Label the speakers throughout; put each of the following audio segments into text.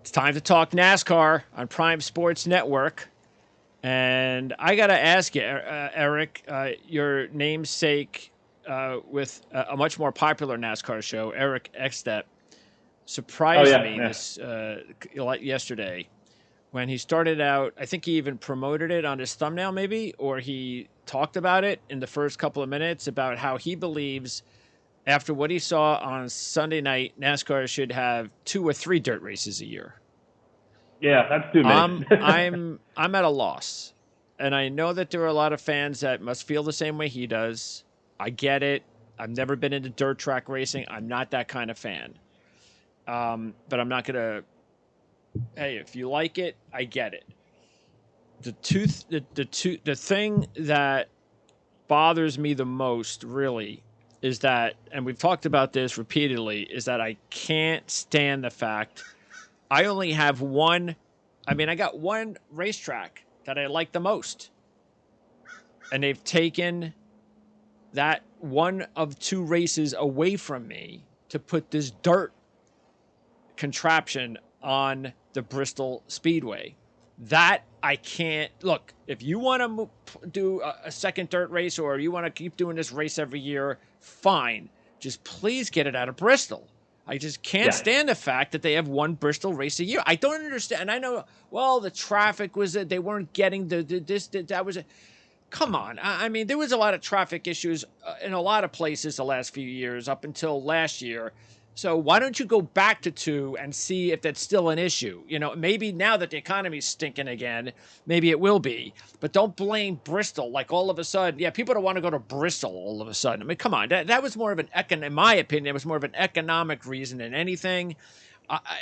Speaker 1: It's time to talk NASCAR on Prime Sports Network. And I got to ask you, Eric, your namesake with a much more popular NASCAR show, Eric Ekstedt, surprised me this yesterday when he started out. I think he even promoted it on his thumbnail maybe, or he talked about it in the first couple of minutes about how he believes after what he saw on Sunday night, NASCAR should have 2 or 3 dirt races a year.
Speaker 2: Yeah, that's too many.
Speaker 1: I'm at a loss. And I know that there are a lot of fans that must feel the same way he does. I get it. I've never been into dirt track racing. I'm not that kind of fan. But I'm not going to, hey, if you like it, I get it. The thing that bothers me the most, really, is that, and we've talked about this repeatedly, is that I can't stand the fact I only have one. I mean, I got one racetrack that I like the most. And they've taken that one of 2 races away from me to put this dirt contraption on the Bristol Speedway. That I can't. Look, if you want to do a second dirt race or you want to keep doing this race every year, fine. Just please get it out of Bristol. I just can't stand the fact that they have one Bristol race a year. I don't understand. And I know, well, the traffic was that they weren't getting that was. Come on. I mean, there was a lot of traffic issues in a lot of places the last few years up until last year. So why don't you go back to 2 and see if that's still an issue? You know, maybe now that the economy's stinking again, maybe it will be. But don't blame Bristol like all of a sudden. Yeah, people don't want to go to Bristol all of a sudden. I mean, come on. That was more of an, in my opinion, it was more of an economic reason than anything.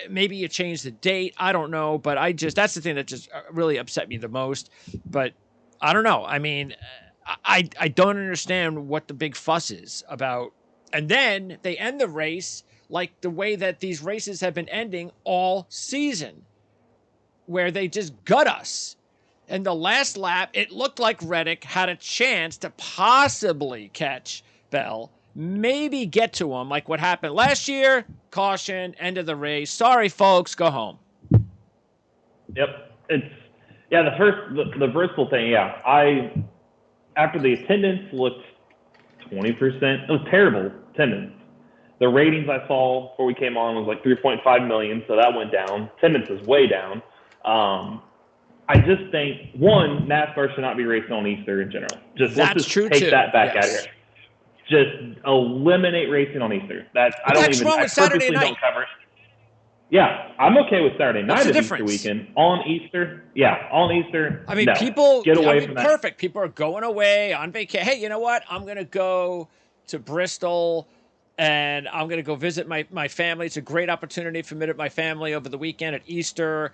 Speaker 1: Maybe you changed the date. I don't know. But that's the thing that just really upset me the most. But I don't know. I mean, I don't understand what the big fuss is about. And then they end the race like the way that these races have been ending all season, where they just gut us. And the last lap, it looked like Reddick had a chance to possibly catch Bell, maybe get to him, like what happened last year. Caution, end of the race. Sorry, folks, go home.
Speaker 2: Yep. The Bristol thing, after the attendance looked 20%, it was terrible attendance. The ratings I saw before we came on was like 3.5 million, so that went down. Attendance is way down. I just think, one, NASCAR should not be racing on Easter in general. Let's just take that back out of here. Just eliminate racing on Easter. I purposely don't cover it. Yeah, I'm okay with Saturday night as Easter weekend. On Easter,
Speaker 1: I mean,
Speaker 2: people get away from that.
Speaker 1: Perfect. People are going away on vacation. Hey, you know what? I'm going to go to Bristol and I'm going to go visit my family. It's a great opportunity for me to visit my family over the weekend at Easter.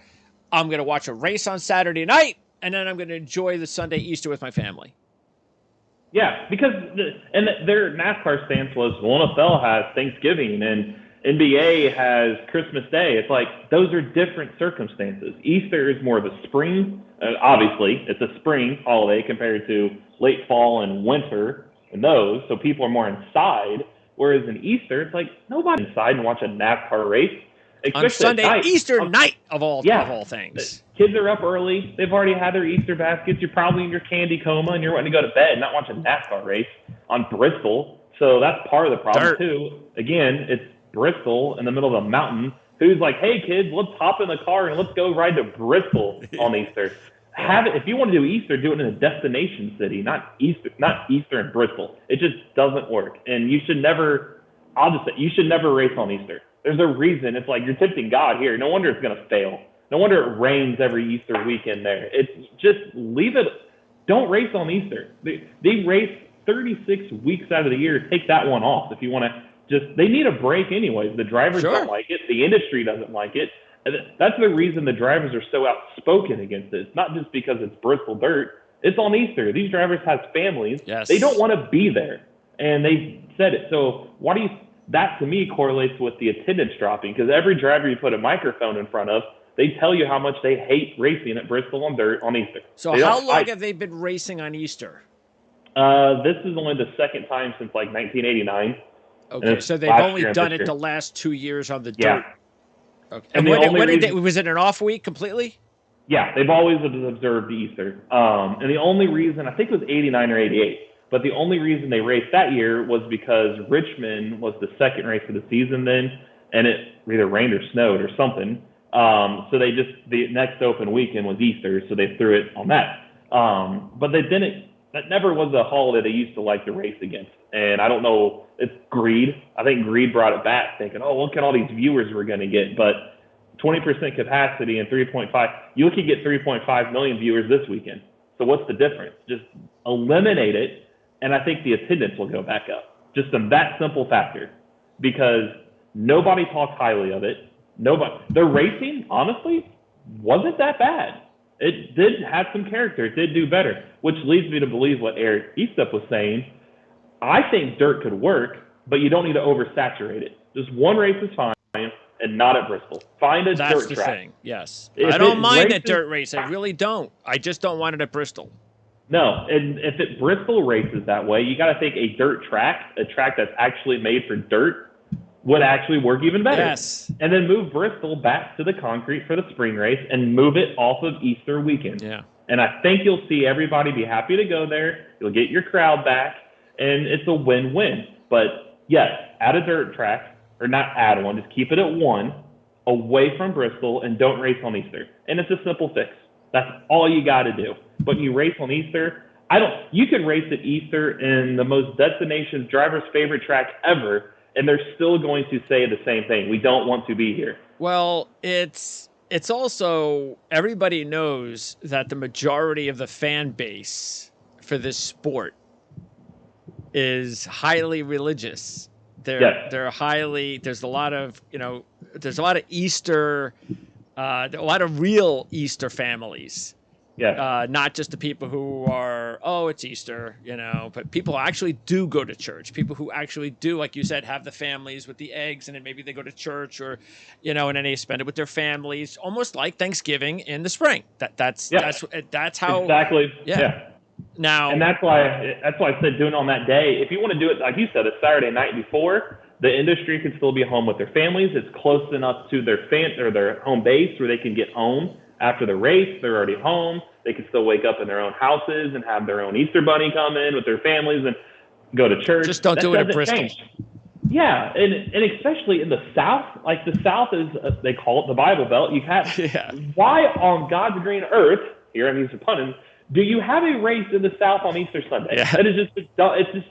Speaker 1: I'm going to watch a race on Saturday night, and then I'm going to enjoy the Sunday Easter with my family.
Speaker 2: Yeah, because their NASCAR stance was, NFL has Thanksgiving and NBA has Christmas Day. It's like those are different circumstances. Easter is more of a spring. Obviously, it's a spring holiday compared to late fall and winter and those. So people are more inside. Whereas in Easter, it's like nobody inside and watch a NASCAR race.
Speaker 1: On Sunday, Easter night of all things.
Speaker 2: Kids are up early. They've already had their Easter baskets. You're probably in your candy coma and you're wanting to go to bed, not watching a NASCAR race on Bristol. So that's part of the problem too. Again, it's Bristol in the middle of a mountain. Who's like, hey kids, let's hop in the car and let's go ride to Bristol on Easter. If you want to do Easter, do it in a destination city, not Easter in Bristol. It just doesn't work. And you should never race on Easter. There's a reason. It's like you're tempting God here. No wonder it's going to fail. No wonder it rains every Easter weekend there. It's just leave it. Don't race on Easter. They race 36 weeks out of the year. Take that one off if you want to. They need a break anyways. The drivers don't like it. The industry doesn't like it. That's the reason the drivers are so outspoken against it. It's not just because it's Bristol dirt. It's on Easter. These drivers have families.
Speaker 1: Yes.
Speaker 2: They don't want to be there. And they said it. So that to me correlates with the attendance dropping, because every driver you put a microphone in front of, they tell you how much they hate racing at Bristol on dirt on Easter.
Speaker 1: So how long have they been racing on Easter?
Speaker 2: This is only the second time since like 1989.
Speaker 1: Okay, so they've only done it the last 2 years on the dirt. Okay.
Speaker 2: And
Speaker 1: And
Speaker 2: the
Speaker 1: when,
Speaker 2: only
Speaker 1: when did
Speaker 2: reason,
Speaker 1: was it an off week completely?
Speaker 2: yeah, they've always observed Easter. And the only reason, I think it was 89 or 88, but the only reason they raced that year was because Richmond was the second race of the season then, and it either rained or snowed or something. So the next open weekend was Easter, so they threw it on that. But they didn't, that never was a holiday they used to like to race against. And I don't know, it's greed. I think greed brought it back, thinking, oh, look at all these viewers we're going to get. But 20% capacity and 3.5, you could get 3.5 million viewers this weekend. So what's the difference? Just eliminate it, and I think the attendance will go back up. Just that simple factor, because nobody talks highly of it. Nobody. The racing, honestly, wasn't that bad. It did have some character. It did do better, which leads me to believe what Eric Eastup was saying. I think dirt could work, but you don't need to oversaturate it. Just one race is fine, and not at Bristol. Find a
Speaker 1: That's
Speaker 2: dirt
Speaker 1: the
Speaker 2: track.
Speaker 1: thing. Yes,
Speaker 2: If
Speaker 1: I don't
Speaker 2: it
Speaker 1: mind
Speaker 2: races,
Speaker 1: that dirt race. I really don't. I just don't want it at Bristol.
Speaker 2: No, and if it Bristol races that way, you got to think a dirt track, a track that's actually made for dirt, would actually work even better.
Speaker 1: Yes.
Speaker 2: And then move Bristol back to the concrete for the spring race and move it off of Easter weekend.
Speaker 1: Yeah.
Speaker 2: And I think you'll see everybody be happy to go there. You'll get your crowd back, and it's a win-win. But yes, add a dirt track, or not add one, just keep it at one, away from Bristol, and don't race on Easter. And it's a simple fix. That's all you got to do. But you race on Easter, you can race at Easter in the most destination driver's favorite track ever, and they're still going to say the same thing. We don't want to be here.
Speaker 1: Well, it's also, everybody knows that the majority of the fan base for this sport is highly religious. They're highly, there's a lot of Easter, a lot of real Easter families.
Speaker 2: Yeah.
Speaker 1: Not just the people who are, oh, it's Easter, but people who actually do go to church. People who actually do, like you said, have the families with the eggs, and then maybe they go to church, or, and then they spend it with their families, almost like Thanksgiving in the spring. That's how
Speaker 2: exactly.
Speaker 1: Yeah.
Speaker 2: Yeah.
Speaker 1: Now,
Speaker 2: and that's why I said doing it on that day. If you want to do it, like you said, a Saturday night before, the industry can still be home with their families. It's close enough to their home base where they can get home after the race. They're already home. They can still wake up in their own houses and have their own Easter bunny come in with their families and go to church.
Speaker 1: Just don't do it at Bristol.
Speaker 2: Change. Yeah, and especially in the South, like the South is, they call it the Bible Belt. You have why on God's green earth, here I'm using punning, do you have a race in the South on Easter Sunday?
Speaker 1: Yeah.
Speaker 2: That is it's just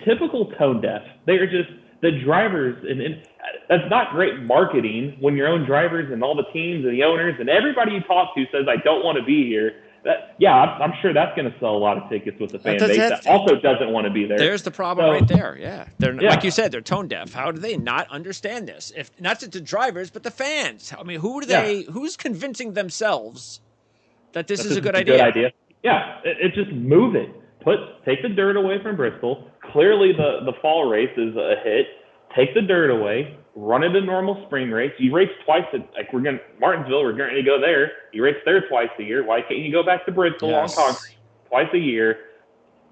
Speaker 2: typical tone deaf. They are just the drivers, and that's not great marketing when your own drivers and all the teams and the owners and everybody you talk to says, I don't want to be here. I'm sure that's going to sell a lot of tickets with the fan base that also doesn't want to be there.
Speaker 1: There's the problem right there. Yeah. Like you said, they're tone deaf. How do they not understand this? If not just the drivers, but the fans. I mean, who's convincing themselves that this is a good idea?
Speaker 2: Yeah, it just move it. Take the dirt away from Bristol. Clearly the fall race is a hit. Take the dirt away. Run it a normal spring race. You race twice. Martinsville, we're going to go there. You race there twice a year. Why can't you go back to Bristol on concrete twice a year?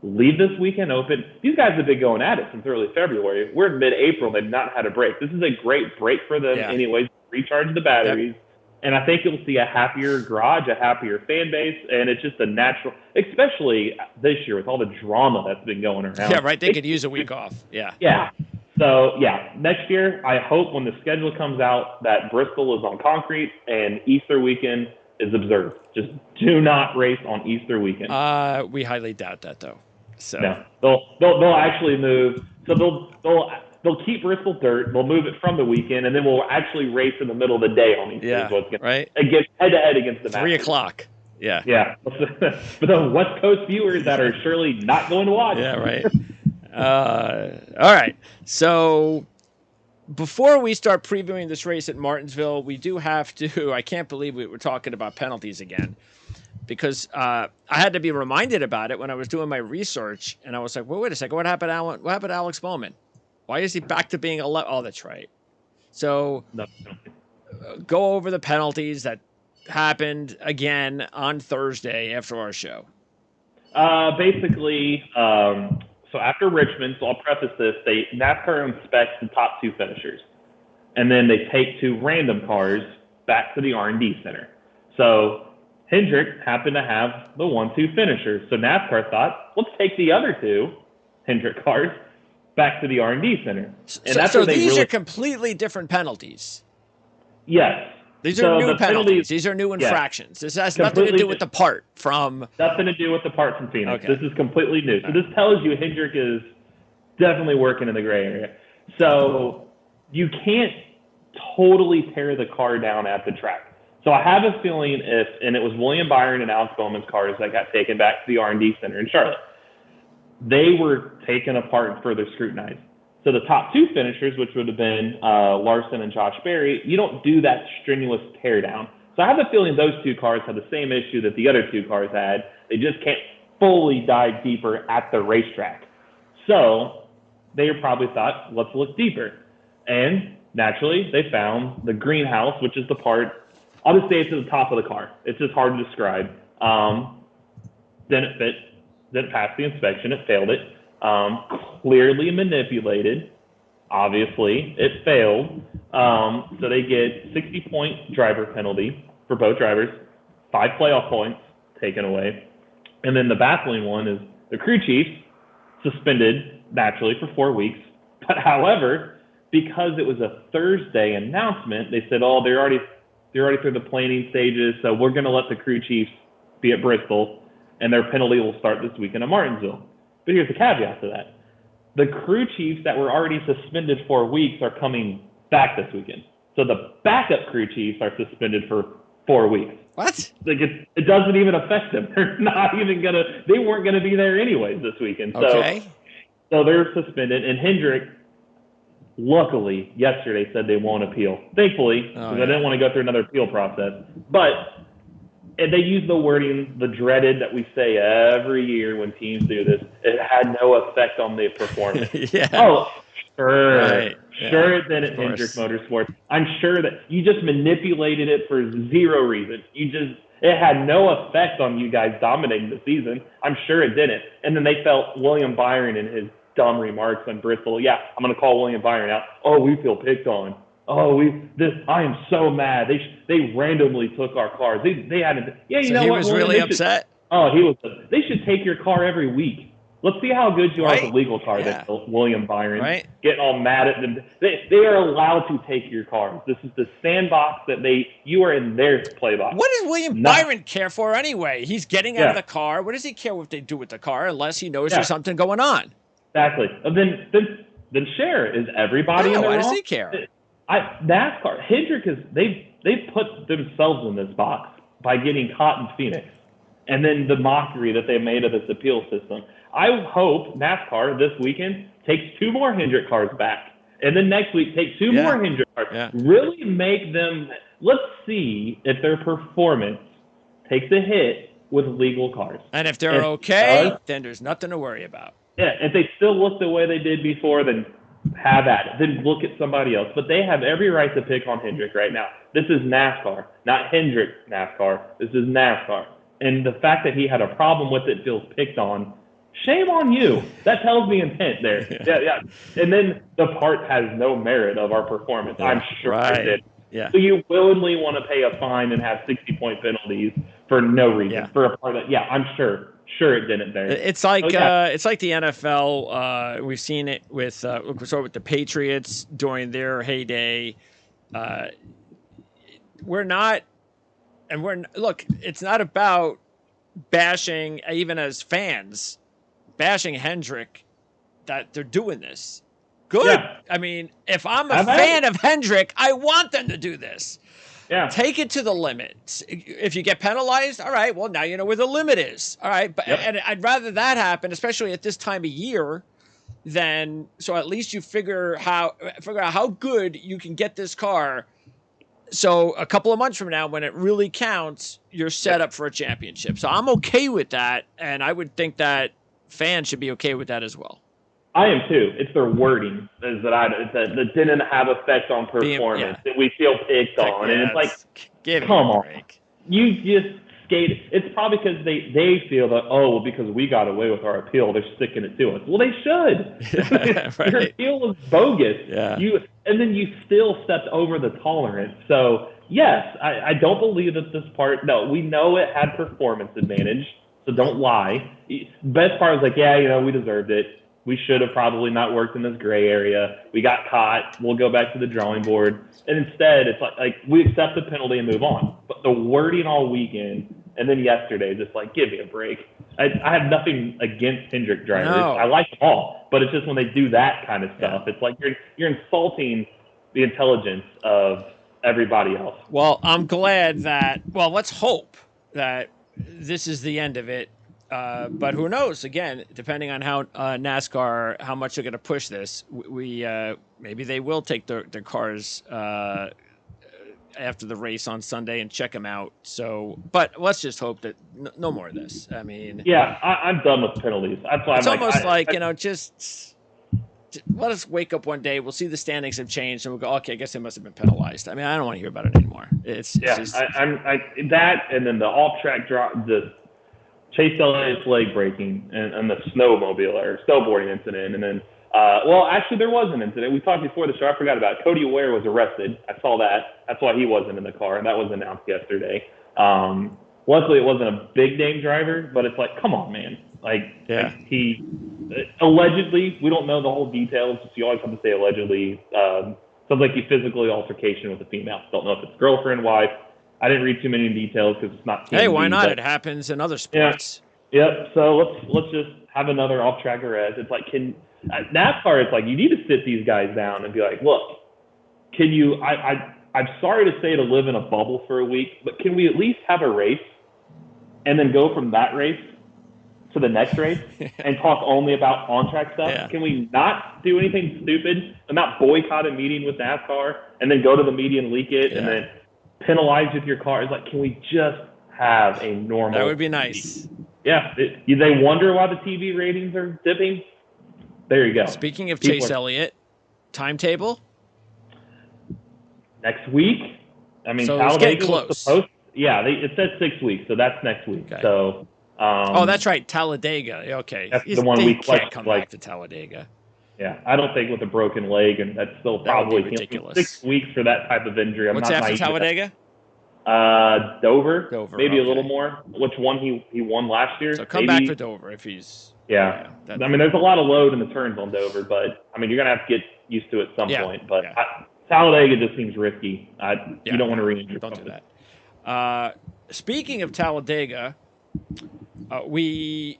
Speaker 2: Leave this weekend open. These guys have been going at it since early February. We're in mid-April. They've not had a break. This is a great break for them anyways. Recharge the batteries. Yep. And I think you'll see a happier garage, a happier fan base, and it's just a natural, especially this year with all the drama that's been going around.
Speaker 1: Yeah, right. They could use a week off. Yeah.
Speaker 2: Yeah. So, next year, I hope when the schedule comes out that Bristol is on concrete and Easter weekend is observed. Just do not race on Easter weekend.
Speaker 1: We highly doubt that, though. So
Speaker 2: no, they'll actually move. So they'll keep Bristol dirt. They'll move it from the weekend, and then we'll actually race in the middle of the day on Easter.
Speaker 1: Yeah,
Speaker 2: right. Against head-to-head against the
Speaker 1: 3:00. Yeah.
Speaker 2: Yeah. For the West Coast viewers that are surely not going to watch.
Speaker 1: Yeah, right. All right. So before we start previewing this race at Martinsville, we do have to, I can't believe we were talking about penalties again, because I had to be reminded about it when I was doing my research, and I was like, well, wait a second. What happened to Alex Bowman? Why is he back to being 11? Oh, that's right. So go over the penalties that happened again on Thursday after our show.
Speaker 2: Basically, so after Richmond, so I'll preface this, NASCAR inspects the top two finishers. and then they take 2 random cars back to the R&D center. So Hendrick happened to have the 1-2 finisher. So NASCAR thought, let's take the other 2 Hendrick cars back to the R&D center. And that's
Speaker 1: so these are completely different penalties.
Speaker 2: Yes.
Speaker 1: These are new penalties. These are new infractions. This has nothing to do with the part from...
Speaker 2: Nothing to do with the part from Phoenix.
Speaker 1: Okay.
Speaker 2: This is completely new. So this tells you Hendrick is definitely working in the gray area. So you can't totally tear the car down at the track. So I have a feeling and it was William Byron and Alex Bowman's cars that got taken back to the R&D center in Charlotte. They were taken apart and further scrutinized. So the top 2 finishers, which would have been Larson and Josh Berry, you don't do that strenuous teardown. So I have a feeling those 2 cars have the same issue that the other 2 cars had. They just can't fully dive deeper at the racetrack. So they probably thought, let's look deeper. And naturally, they found the greenhouse, which is the part, I'll just say it's at the top of the car. It's just hard to describe. Didn't fit, didn't pass the inspection, it failed it. Clearly manipulated. Obviously, it failed. So they get 60-point driver penalty for both drivers, 5 playoff points taken away. And then the baffling one is the crew chief suspended naturally for 4 weeks. But however, because it was a Thursday announcement, they said, oh, they're already through the planning stages, so we're going to let the crew chiefs be at Bristol, and their penalty will start this weekend at Martinsville. But here's the caveat to that. The crew chiefs that were already suspended 4 weeks are coming back this weekend. So the backup crew chiefs are suspended for 4 weeks.
Speaker 1: What?
Speaker 2: Like it doesn't even affect them. They're not even they weren't gonna be there anyways this weekend.
Speaker 1: Okay.
Speaker 2: So they're suspended, and Hendrick, luckily, yesterday said they won't appeal. Thankfully, because I didn't want to go through another appeal process. And they use the wording, the dreaded that we say every year when teams do this. It had no effect on the performance.
Speaker 1: Yeah.
Speaker 2: Oh, sure.
Speaker 1: Right.
Speaker 2: Sure it did at Hendrick Motorsports. I'm sure that you just manipulated it for 0 reason. It had no effect on you guys dominating the season. I'm sure it didn't. And then they felt William Byron in his dumb remarks on Bristol. Yeah, I'm going to call William Byron out. Oh, we feel picked on. Oh, I am so mad. They randomly took our cars. They hadn't. Yeah, you
Speaker 1: so
Speaker 2: know
Speaker 1: he
Speaker 2: what?
Speaker 1: Was really upset.
Speaker 2: He was. They should take your car every week. Let's see how good you are with a legal car. Yeah. William Byron.
Speaker 1: Right.
Speaker 2: Getting all mad at them. They are allowed to take your cars. This is the sandbox that you are in their play box.
Speaker 1: What does William Byron care for anyway? He's getting out of the car. What does he care what they do with the car unless he knows there's something going on?
Speaker 2: Exactly. Then share. Is everybody in the
Speaker 1: why
Speaker 2: wrong?
Speaker 1: Does he care?
Speaker 2: NASCAR, Hendrick they've put themselves in this box by getting caught in Phoenix, and then the mockery that they made of this appeal system. I hope NASCAR this weekend takes 2 more Hendrick cars back, and then next week take 2 more Hendrick cars. Yeah. Really make them. Let's see if their performance takes a hit with legal cars.
Speaker 1: And if they're okay, then there's nothing to worry about.
Speaker 2: Yeah, if they still look the way they did before, then have at it. Then look at somebody else. But they have every right to pick on Hendrick right now. This is NASCAR, not Hendrick NASCAR. This is NASCAR. And the fact that he had a problem with it feels picked on, shame on you. That tells me intent there. Yeah. And then the part has no merit of our performance. Yeah, I'm sure it did.
Speaker 1: Yeah.
Speaker 2: So you willingly want to pay a fine and have 60-point penalties for no reason. For a part that, I'm sure it didn't there.
Speaker 1: It's like it's like the NFL. We've seen it with the Patriots during their heyday. It's not about bashing, even as fans, bashing Hendrick that they're doing this. Good. Yeah. I mean, if I'm a fan of Hendrick, I want them to do this.
Speaker 2: Yeah.
Speaker 1: Take it to the limit. If you get penalized, all right, well, now you know where the limit is. All right. But and I'd rather that happen, especially at this time of year, so at least you figure out how good you can get this car. So a couple of months from now, when it really counts, you're set up for a championship. So I'm okay with that. And I would think that fans should be okay with that as well.
Speaker 2: I am too. It's their wording that didn't have effect on performance, that we feel picked on. And it's like,
Speaker 1: come
Speaker 2: on. You just skate. It's probably because they feel that, oh, well, because we got away with our appeal, they're sticking it to us. Well, they should.
Speaker 1: Right.
Speaker 2: Your appeal was bogus.
Speaker 1: Yeah.
Speaker 2: And then you still stepped over the tolerance. So yes, I don't believe that this part. No, we know it had performance advantage. So don't lie. Best part was like, yeah, we deserved it. We should have probably not worked in this gray area. We got caught. We'll go back to the drawing board. And instead, it's like we accept the penalty and move on. But the wording all weekend and then yesterday, just like, give me a break. I have nothing against Hendrick drivers.
Speaker 1: No.
Speaker 2: I like them all. But it's just when they do that kind of stuff, it's like you're insulting the intelligence of everybody else.
Speaker 1: Well, I'm glad that. Well, let's hope that this is the end of it. But who knows? Again, depending on how NASCAR, how much they're going to push this, we maybe they will take their cars after the race on Sunday and check them out. So, but let's just hope that no more of this. I mean,
Speaker 2: yeah, I'm done with penalties. That's why
Speaker 1: it's almost like just let us wake up one day. We'll see the standings have changed, and we'll go, okay, I guess they must have been penalized. I mean, I don't want to hear about it anymore. It's just,
Speaker 2: that, and then the off-track drop, the Chase Elliott's leg breaking, and the snowboarding incident, and then actually there was an incident. We talked before the show. I forgot about it. Cody Ware was arrested. I saw that. That's why he wasn't in the car, and that was announced yesterday. Luckily, it wasn't a big name driver, but it's like, come on, man. Like he allegedly, we don't know the whole details. You always have to say allegedly. Sounds like he physically altercation with a female. Don't know if it's girlfriend, wife. I didn't read too many details because it's not.
Speaker 1: Hey, why not? It happens in other sports.
Speaker 2: Yeah. Yep. So let's just have another off-track arrest. It's like NASCAR? It's like you need to sit these guys down and be like, look, can you? I'm sorry to say to live in a bubble for a week, but can we at least have a race and then go from that race to the next race and talk only about on-track stuff?
Speaker 1: Yeah.
Speaker 2: Can we not do anything stupid and not boycott a meeting with NASCAR and then go to the media and leak it and then penalize with your car? It's like, can we just have a normal?
Speaker 1: That would be nice.
Speaker 2: Yeah. They wonder why the TV ratings are dipping. There you go.
Speaker 1: Speaking of Chase Elliott, timetable?
Speaker 2: Next week. I mean,
Speaker 1: so
Speaker 2: Talladega
Speaker 1: was
Speaker 2: supposed. Yeah, it says 6 weeks, so that's next week.
Speaker 1: Okay.
Speaker 2: So.
Speaker 1: That's right, Talladega. Okay,
Speaker 2: that's the one week.
Speaker 1: Can't come back to Talladega.
Speaker 2: Yeah, I don't think with a broken leg, and that's still probably
Speaker 1: ridiculous.
Speaker 2: 6 weeks for that type of injury.
Speaker 1: What's after Talladega?
Speaker 2: Dover, maybe a little more. Which one he won last year?
Speaker 1: So come back for Dover if he's.
Speaker 2: Yeah. I mean, there's a lot of load in the turns on Dover, but I mean, you're gonna have to get used to it at some point. But Talladega just seems risky. You don't want to re-injure.
Speaker 1: Don't do that. Speaking of Talladega, we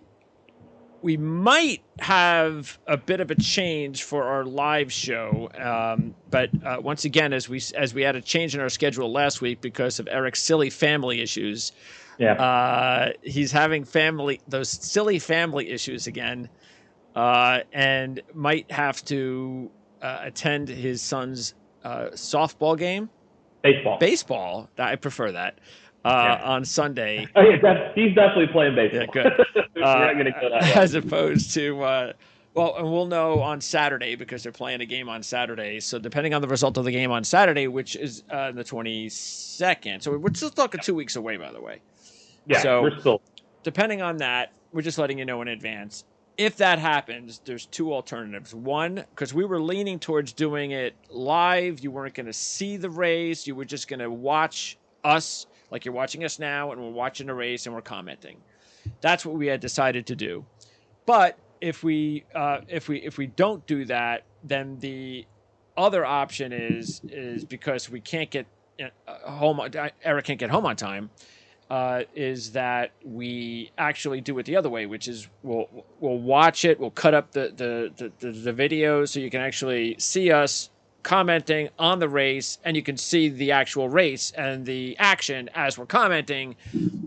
Speaker 1: might have a bit of a change for our live show, but once again, as we had a change in our schedule last week because of Eric's silly family issues. Yeah, he's having those silly family issues again, and might have to attend his son's softball game. Baseball. I prefer that. On Sunday.
Speaker 2: Oh, yeah, he's definitely playing baseball.
Speaker 1: Yeah, good.
Speaker 2: We're not going to go that way.
Speaker 1: As opposed to, and we'll know on Saturday because they're playing a game on Saturday. So depending on the result of the game on Saturday, which is the 22nd. So we're still talking 2 weeks away, by the way.
Speaker 2: Yeah,
Speaker 1: so
Speaker 2: we're still.
Speaker 1: Depending on that, we're just letting you know in advance. If that happens, there's two alternatives. One, because we were leaning towards doing it live. You weren't going to see the race. You were just going to watch us like you're watching us now, and we're watching the race and we're commenting. That's what we had decided to do. But if we don't do that, then the other option is because we can't get home. Eric can't get home on time. Is that we actually do it the other way, which is we'll watch it. We'll cut up the video so you can actually see us commenting on the race, and you can see the actual race and the action as we're commenting.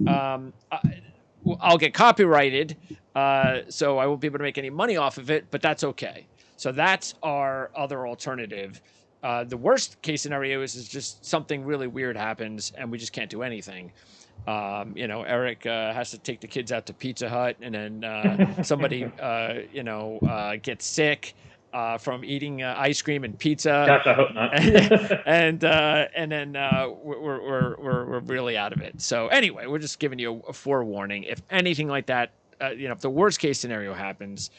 Speaker 1: I'll get copyrighted, so I won't be able to make any money off of it, but that's okay. So that's our other alternative. The worst case scenario is just something really weird happens and we just can't do anything. Eric has to take the kids out to Pizza Hut, and then somebody gets sick, from eating ice cream and pizza.
Speaker 2: Gosh, I hope not.
Speaker 1: and then we're really out of it. So anyway, we're just giving you a forewarning. If anything like that, if the worst case scenario happens,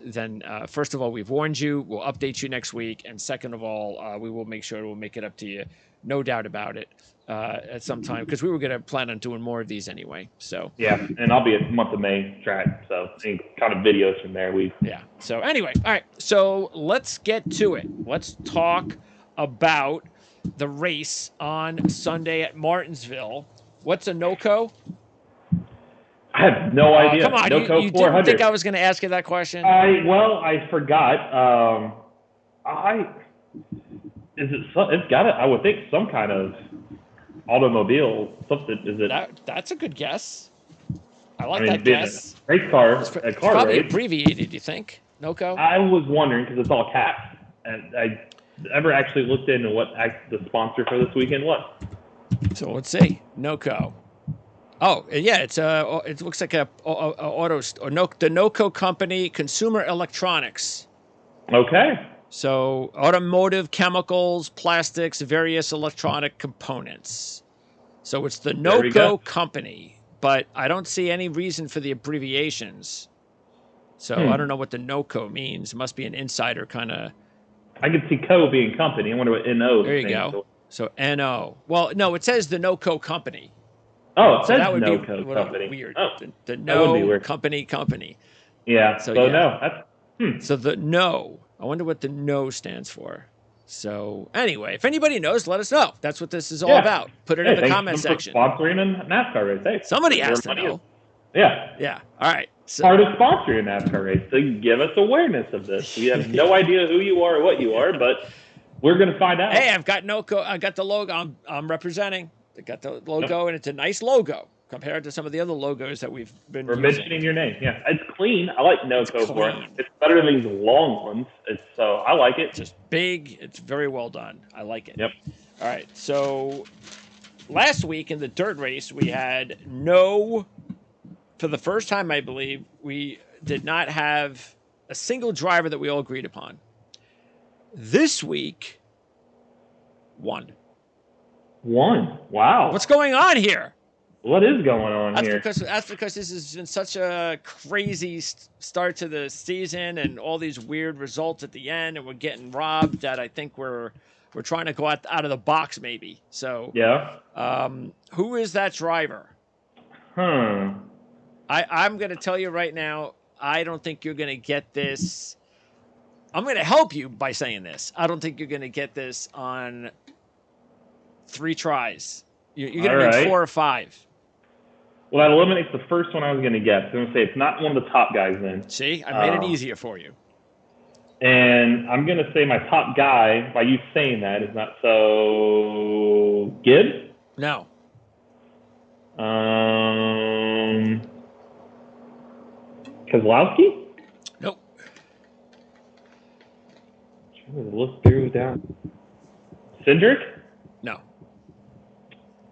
Speaker 1: then first of all, we've warned you. We'll update you next week, and second of all, we will make sure we'll make it up to you, no doubt about it, at some time, because we were going to plan on doing more of these anyway. So
Speaker 2: yeah, and I'll be at month of May track, so any kind of videos from there.
Speaker 1: Yeah. So anyway, all right. So let's get to it. Let's talk about the race on Sunday at Martinsville. What's a NOCO?
Speaker 2: I have no idea.
Speaker 1: Come on,
Speaker 2: NOCO
Speaker 1: you
Speaker 2: 400.
Speaker 1: didn't think I was going to ask you that question?
Speaker 2: I forgot. It's got it. I would think some kind of automobile, something. Is it?
Speaker 1: That's a good guess. I like that guess.
Speaker 2: Race car, a car
Speaker 1: probably
Speaker 2: race.
Speaker 1: Abbreviated, you think? NOCO?
Speaker 2: I was wondering because it's all caps, and I never actually looked into what the sponsor for this weekend was.
Speaker 1: So let's see. NOCO. Oh yeah, it looks like the NOCO company, Consumer Electronics.
Speaker 2: Okay.
Speaker 1: So automotive, chemicals, plastics, various electronic components. So it's the NOCO company, but I don't see any reason for the abbreviations. So I don't know what the NOCO means. It must be an insider kind of.
Speaker 2: I could see Co being company. I wonder what NO.
Speaker 1: There you go. So NO. Well, no, it says the NOCO company.
Speaker 2: Oh, it says
Speaker 1: that would
Speaker 2: NOCO
Speaker 1: be
Speaker 2: company.
Speaker 1: Weird.
Speaker 2: Oh,
Speaker 1: the
Speaker 2: No
Speaker 1: NO company.
Speaker 2: Yeah.
Speaker 1: So
Speaker 2: yeah.
Speaker 1: No.
Speaker 2: That's.
Speaker 1: So the NO. I wonder what the NO stands for. So anyway, if anybody knows, let us know. That's what this is all about. Put it in the comment section.
Speaker 2: Sponsoring a NASCAR race. Hey,
Speaker 1: somebody has to know.
Speaker 2: Yeah.
Speaker 1: Yeah. All right. So,
Speaker 2: part of sponsoring a NASCAR race to give us awareness of this. We have no idea who you are or what you are, but we're going to find out.
Speaker 1: Hey, I've got NOCO. I got the logo. I'm representing. I got the logo, and it's a nice logo compared to some of the other logos that we're using.
Speaker 2: Mentioning your name. Yeah, it's clean. I like NOCO for it. It's better than these long ones. So I like it.
Speaker 1: It's just big. It's very well done. I like it.
Speaker 2: Yep.
Speaker 1: All right. So last week in the dirt race, we had for the first time, I believe, we did not have a single driver that we all agreed upon. This week, one.
Speaker 2: Wow.
Speaker 1: What's going on here?
Speaker 2: What is going on here?
Speaker 1: That's because this has been such a crazy start to the season and all these weird results at the end, and we're getting robbed that I think we're trying to go out of the box maybe. So
Speaker 2: yeah.
Speaker 1: Who is that driver? I'm going to tell you right now, I don't think you're going to get this. I'm going to help you by saying this. I don't think you're going to get this on 3 tries. You're going to need 4 or 5.
Speaker 2: Well, that eliminates the first one I was going to guess. I'm going to say it's not one of the top guys then.
Speaker 1: See, I made it easier for you.
Speaker 2: And I'm going to say my top guy, by you saying that, is not so Gibbs?
Speaker 1: No.
Speaker 2: Kozlowski?
Speaker 1: Nope.
Speaker 2: Look through down. Cindric?
Speaker 1: No.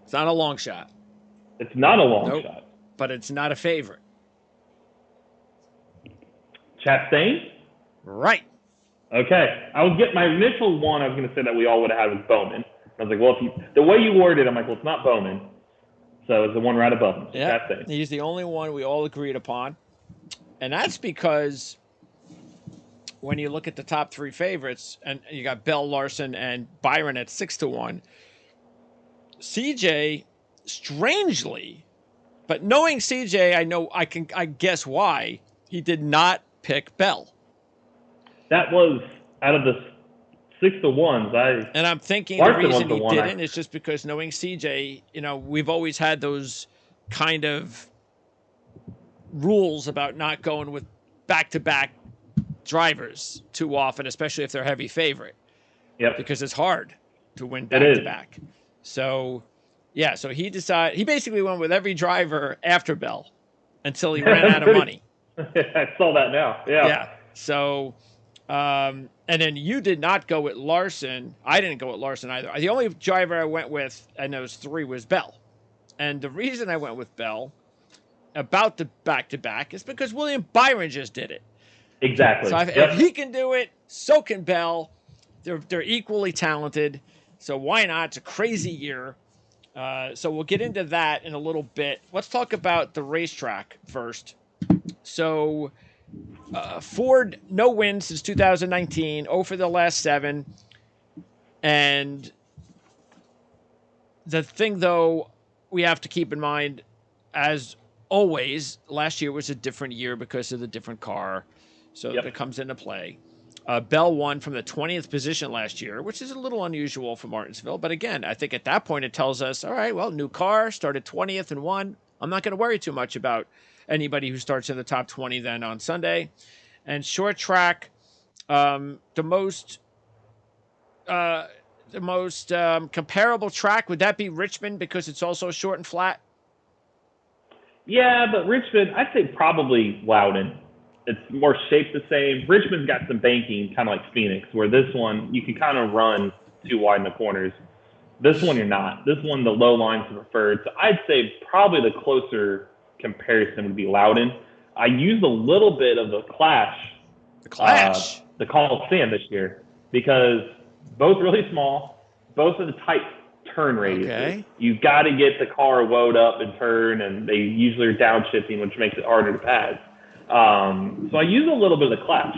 Speaker 1: It's not a long shot.
Speaker 2: It's not a long shot.
Speaker 1: But it's not a favorite.
Speaker 2: Chastain?
Speaker 1: Right.
Speaker 2: Okay. I was getting my initial one. I was going to say that we all would have had was Bowman. I was like, well, the way you worded it, I'm like, well, it's not Bowman. So it's the one right above him.
Speaker 1: Yeah.
Speaker 2: Chastain.
Speaker 1: He's the only one we all agreed upon. And that's because when you look at the top 3 favorites, and you got Bell, Larson, and Byron at 6-1, CJ, strangely, but knowing CJ, I guess why he did not pick Bell.
Speaker 2: That was out of the 6-1s.
Speaker 1: And I'm thinking the reason he didn't is just because knowing CJ, we've always had those kind of rules about not going with back-to-back drivers too often, especially if they're heavy favorite.
Speaker 2: Yep.
Speaker 1: Because it's hard to win back-to-back. So, yeah, so he basically went with every driver after Bell until he ran out of money.
Speaker 2: I saw that now. Yeah.
Speaker 1: Yeah. So, and then you did not go with Larson. I didn't go with Larson either. The only driver I went with in those 3 was Bell. And the reason I went with Bell about the back-to-back is because William Byron just did it.
Speaker 2: Exactly.
Speaker 1: So if he can do it, so can Bell. They're equally talented. So why not? It's a crazy year. So we'll get into that in a little bit. Let's talk about the racetrack first. So Ford, no wins since 2019, 0 for the last 7. And the thing, though, we have to keep in mind, as always, last year was a different year because of the different car. So that comes into play. Bell won from the 20th position last year, which is a little unusual for Martinsville. But again, I think at that point it tells us, all right, well, new car, started 20th and won. I'm not going to worry too much about anybody who starts in the top 20 then on Sunday. And short track, the most comparable track, would that be Richmond because it's also short and flat?
Speaker 2: Yeah, but Richmond, I'd say probably Loudon. It's more shaped the same. Richmond's got some banking, kind of like Phoenix, where this one, you can kind of run too wide in the corners. This one, you're not. This one, the low lines are preferred. So I'd say probably the closer comparison would be Loudon. I used a little bit of the Clash. The Coliseum this year, because both really small, both of the tight turn radiuses.
Speaker 1: Okay.
Speaker 2: You've got to get the car woed up and turn, and they usually are downshifting, which makes it harder to pass. So I use a little bit of the Clash.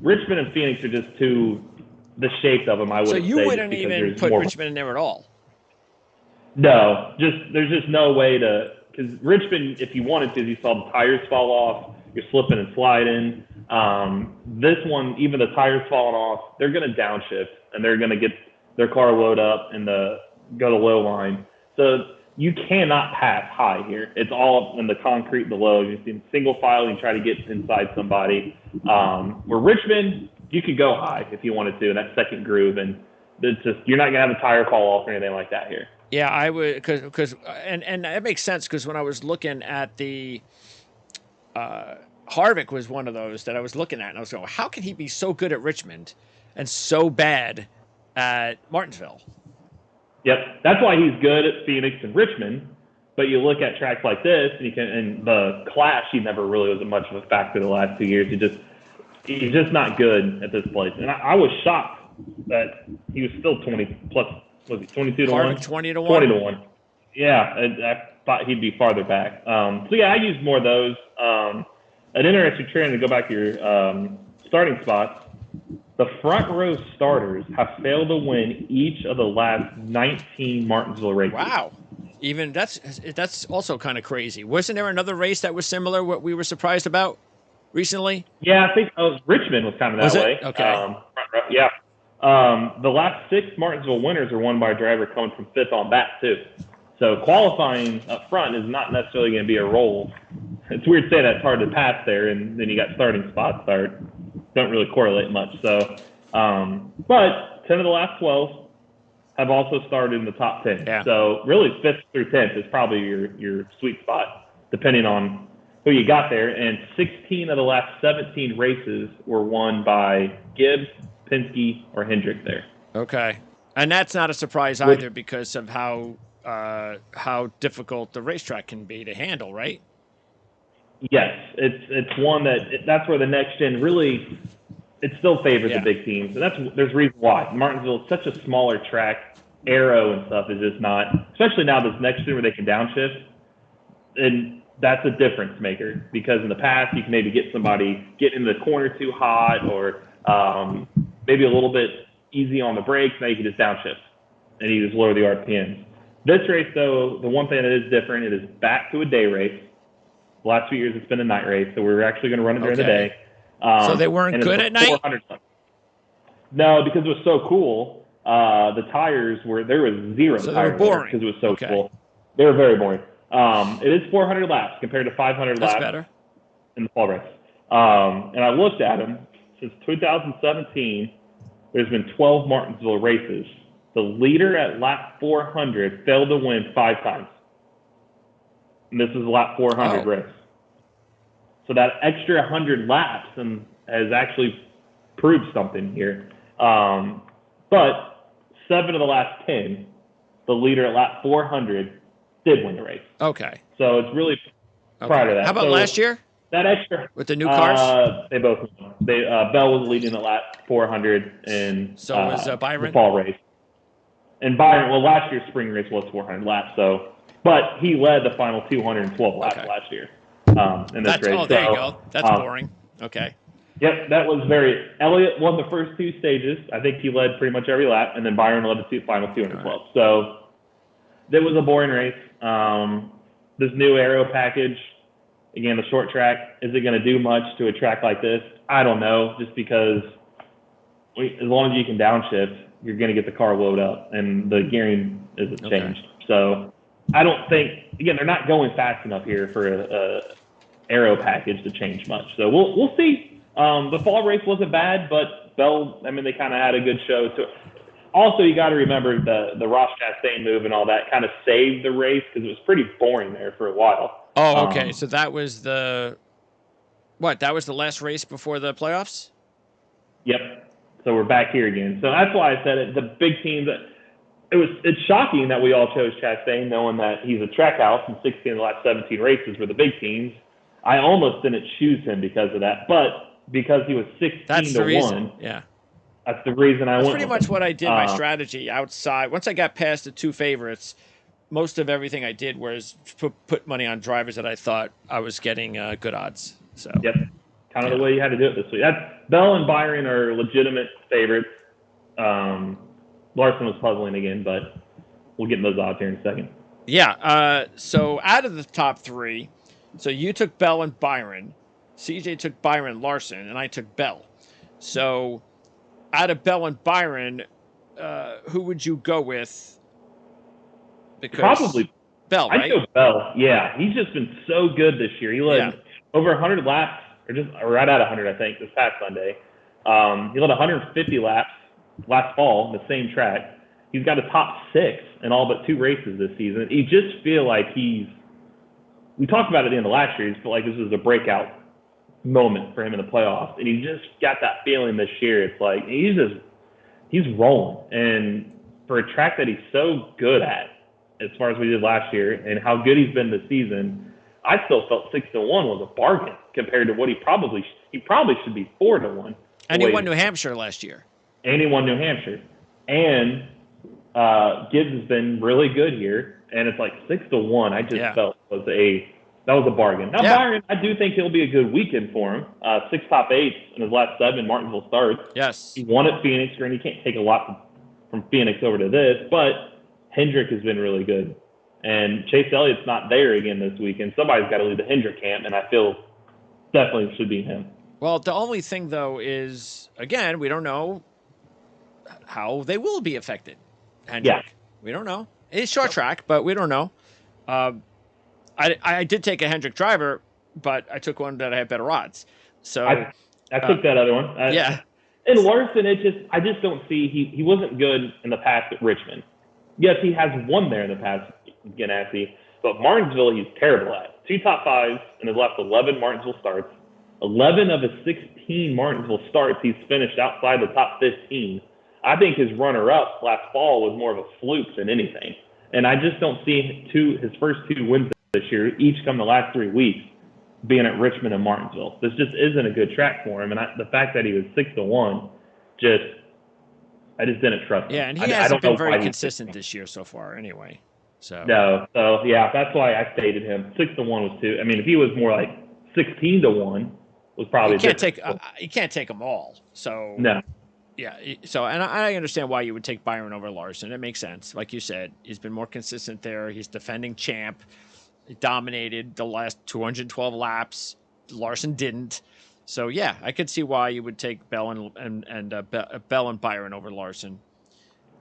Speaker 2: Richmond and Phoenix are just too the shape of them. I wouldn't say.
Speaker 1: So you wouldn't even put Richmond in there at all?
Speaker 2: No, there's just no way to, because Richmond, if you wanted to, as you saw the tires fall off, you're slipping and sliding. This one, even the tires falling off, they're going to downshift and they're going to get their car load up and go to low line. So you cannot pass high here. It's all in the concrete below. You're in single file and try to get inside somebody. Where Richmond, you could go high if you wanted to in that second groove, and it's just, you're not going to have a tire fall off or anything like that here.
Speaker 1: Yeah, I would, because and that makes sense, because when I was looking at the Harvick was one of those that I was looking at, and I was going, how can he be so good at Richmond and so bad at Martinsville?
Speaker 2: Yep, that's why he's good at Phoenix and Richmond. But you look at tracks like this, and the Clash, he never really was much of a factor the last 2 years. He's just not good at this place. And I was shocked that he was still 20 plus. Was he 22 to 1?
Speaker 1: 20 to 1.
Speaker 2: 20 to 1. Yeah, I thought he'd be farther back. So yeah, I used more of those. An interesting trend, to go back to your starting spots. The front row starters have failed to win each of the last 19 Martinsville races.
Speaker 1: Wow. Even that's also kind of crazy. Wasn't there another race that was similar, what we were surprised about recently?
Speaker 2: Yeah, I think Richmond was kind of that way.
Speaker 1: Okay.
Speaker 2: Yeah. The last 6 Martinsville winners are won by a driver coming from 5th on back, too. So qualifying up front is not necessarily going to be a roll. It's weird to say that it's hard to pass there, and then you got starting spots that don't really correlate much. So, but 10 of the last 12 have also started in the top 10.
Speaker 1: Yeah.
Speaker 2: So really 5th through 10th is probably your sweet spot, depending on who you got there. And 16 of the last 17 races were won by Gibbs, Penske, or Hendrick there.
Speaker 1: Okay. And that's not a surprise either, because of how difficult the racetrack can be to handle, right?
Speaker 2: Yes, it's one that's where the next gen really, it still favors the big teams, and there's a reason why. Martinsville is such a smaller track, aero and stuff is just not, especially now this next gen where they can downshift, and that's a difference maker, because in the past you can maybe get somebody getting in the corner too hot, or maybe a little bit easy on the brakes. Now you can just downshift and you just lower the RPMs. This race, though, the one thing that is different, it is back to a day race. The last few years, it's been a night race, so we're actually going to run it during the day.
Speaker 1: So they weren't good at night?
Speaker 2: No, because it was so cool. The tires there was zero
Speaker 1: so
Speaker 2: tires because it was so cool. They were very boring. It is 400 laps compared to 500 laps
Speaker 1: better.
Speaker 2: in the fall race. And I looked at them. Since 2017, there's been 12 Martinsville races. The leader at lap 400 failed to win 5 times. And this is lap 400 race. So that extra 100 laps has actually proved something here. But 7 of the last 10, the leader at lap 400 did win the race.
Speaker 1: Okay.
Speaker 2: So it's really prior to that.
Speaker 1: How about last year?
Speaker 2: that extra
Speaker 1: with the new cars?
Speaker 2: They both. Bell was leading the last 400 in
Speaker 1: So was
Speaker 2: the
Speaker 1: Byron?
Speaker 2: fall race, and Byron. Well, last year's spring race was 400 laps, so but he led the final 212 laps last year in this race.
Speaker 1: Oh, there you go. That's boring. Okay.
Speaker 2: Yep, that was very. Elliott won the first two stages. I think he led pretty much every lap, and then Byron led the final 212. Right. So that was a boring race. This new aero package, again, the short track, is it going to do much to a track like this? I don't know, just because as long as you can downshift, you're going to get the car load up, and the gearing isn't changed. So I don't think, again, they're not going fast enough here for a aero package to change much. So we'll see. The fall race wasn't bad, but Bell, I mean, they kind of had a good show. So also, you got to remember the Ross Chastain move and all that kind of saved the race because it was pretty boring there for a while.
Speaker 1: Oh, okay. So that was that was the last race before the playoffs?
Speaker 2: Yep. So we're back here again. So that's why I said it. The big teams. It's shocking that we all chose Chastain, knowing that he's a track house and 16 of the last 17 races were the big teams. I almost didn't choose him because of that, but because he was 16 to 1.
Speaker 1: Yeah.
Speaker 2: That's the reason I went.
Speaker 1: That's pretty much what I did. My strategy outside. Once I got past the two favorites, most of everything I did was put money on drivers that I thought I was getting good odds. So.
Speaker 2: Yep. Kind of the way you had to do it this week. Bell and Byron are legitimate favorites. Larson was puzzling again, but we'll get in those odds here in a second.
Speaker 1: Yeah. So out of the top three, so you took Bell and Byron. CJ took Byron Larson, and I took Bell. So out of Bell and Byron, who would you go with? Because
Speaker 2: probably
Speaker 1: Bell, right?
Speaker 2: I go Bell. Yeah, he's just been so good this year. He led over 100 laps, or right at 100, I think, this past Sunday. He led 150 laps last fall on the same track. He's got a top 6 in all but 2 races this season. You just feel like we talked about it at the end of last year. You feel like this was a breakout moment for him in the playoffs, and he just got that feeling this year. It's like he's rolling, and for a track that he's so good at, as far as we did last year, and how good he's been this season, I still felt 6-1 was a bargain compared to what he probably should be 4-1.
Speaker 1: And he won New Hampshire last year.
Speaker 2: And he won New Hampshire, and Gibbs has been really good here, and it's like 6-1. I just felt that was a bargain. Now, Byron, I do think he'll be a good weekend for him. 6 top 8s in his last 7 Martinsville starts.
Speaker 1: Yes.
Speaker 2: He won at Phoenix, and he can't take a lot from Phoenix over to this, but Hendrick has been really good. And Chase Elliott's not there again this weekend. Somebody's got to lead the Hendrick camp, and I feel definitely should be him.
Speaker 1: Well, the only thing, though, is, again, we don't know how they will be affected. Hendrick. Yeah. We don't know. It's short track, but we don't know. I did take a Hendrick driver, but I took one that I had better odds. So
Speaker 2: I took that other one. And Larson, I just don't see he wasn't good in the past at Richmond. Yes, he has won there in the past, Ganassi, but Martinsville he's terrible at. 2 top 5s in his last 11 Martinsville starts. 11 of his 16 Martinsville starts he's finished outside the top 15. I think his runner-up last fall was more of a fluke than anything. And I just don't see his first 2 wins this year, each come the last 3 weeks, being at Richmond and Martinsville. This just isn't a good track for him. And the fact that he was 6-1, I just didn't trust him.
Speaker 1: Yeah, and he hasn't been very consistent this year so far anyway.
Speaker 2: No. So, yeah, that's why I stated him. 6-1 was too. I mean, if he was more like 16-1, was probably
Speaker 1: you can't take them all. So
Speaker 2: no.
Speaker 1: Yeah, so and I understand why you would take Byron over Larson. It makes sense. Like you said, he's been more consistent there. He's defending champ. He dominated the last 212 laps. Larson didn't. So yeah, I could see why you would take Bell and Byron over Larson.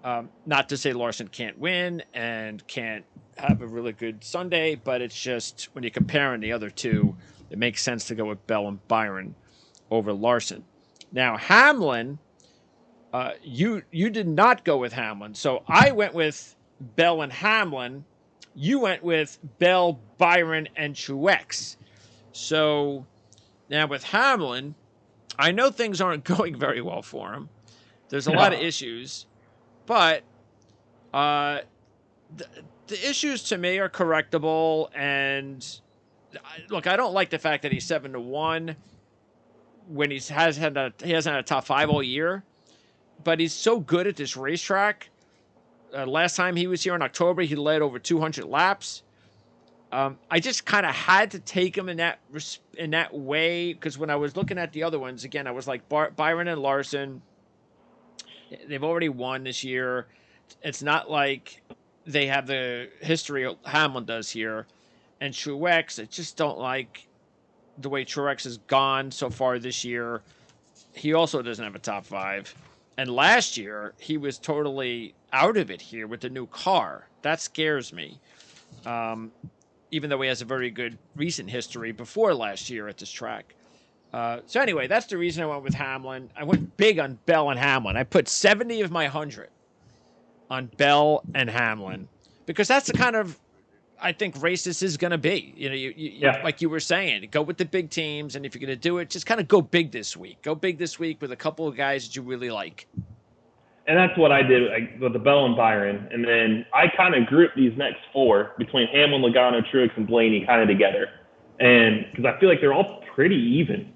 Speaker 1: Not to say Larson can't win and can't have a really good Sunday, but it's just when you're comparing the other two, it makes sense to go with Bell and Byron over Larson. Now Hamlin. You did not go with Hamlin. So I went with Bell and Hamlin. You went with Bell, Byron, and Truex. So now with Hamlin, I know things aren't going very well for him. There's a lot of issues. But the issues to me are correctable. And look, I don't like the fact that he's 7-1 when he hasn't had a top 5 all year, but he's so good at this racetrack. Last time he was here in October, he led over 200 laps. I just kind of had to take him in that way, because when I was looking at the other ones, again, I was like Byron and Larson. They've already won this year. It's not like they have the history Hamlin does here. And Truex, I just don't like the way Truex has gone so far this year. He also doesn't have a top 5. And last year, he was totally out of it here with the new car. That scares me. Even though he has a very good recent history before last year at this track. So anyway, that's the reason I went with Hamlin. I went big on Bell and Hamlin. I put 70 of my 100 on Bell and Hamlin, because that's the kind of, I think, race this is going to be. You like you were saying, go with the big teams, and if you're going to do it, just kind of go big this week. Go big this week with a couple of guys that you really like.
Speaker 2: And that's what I did with the Bell and Byron. And then I kind of grouped these next 4 between Hamlin, Logano, Truex, and Blaney kind of together. And because I feel like they're all pretty even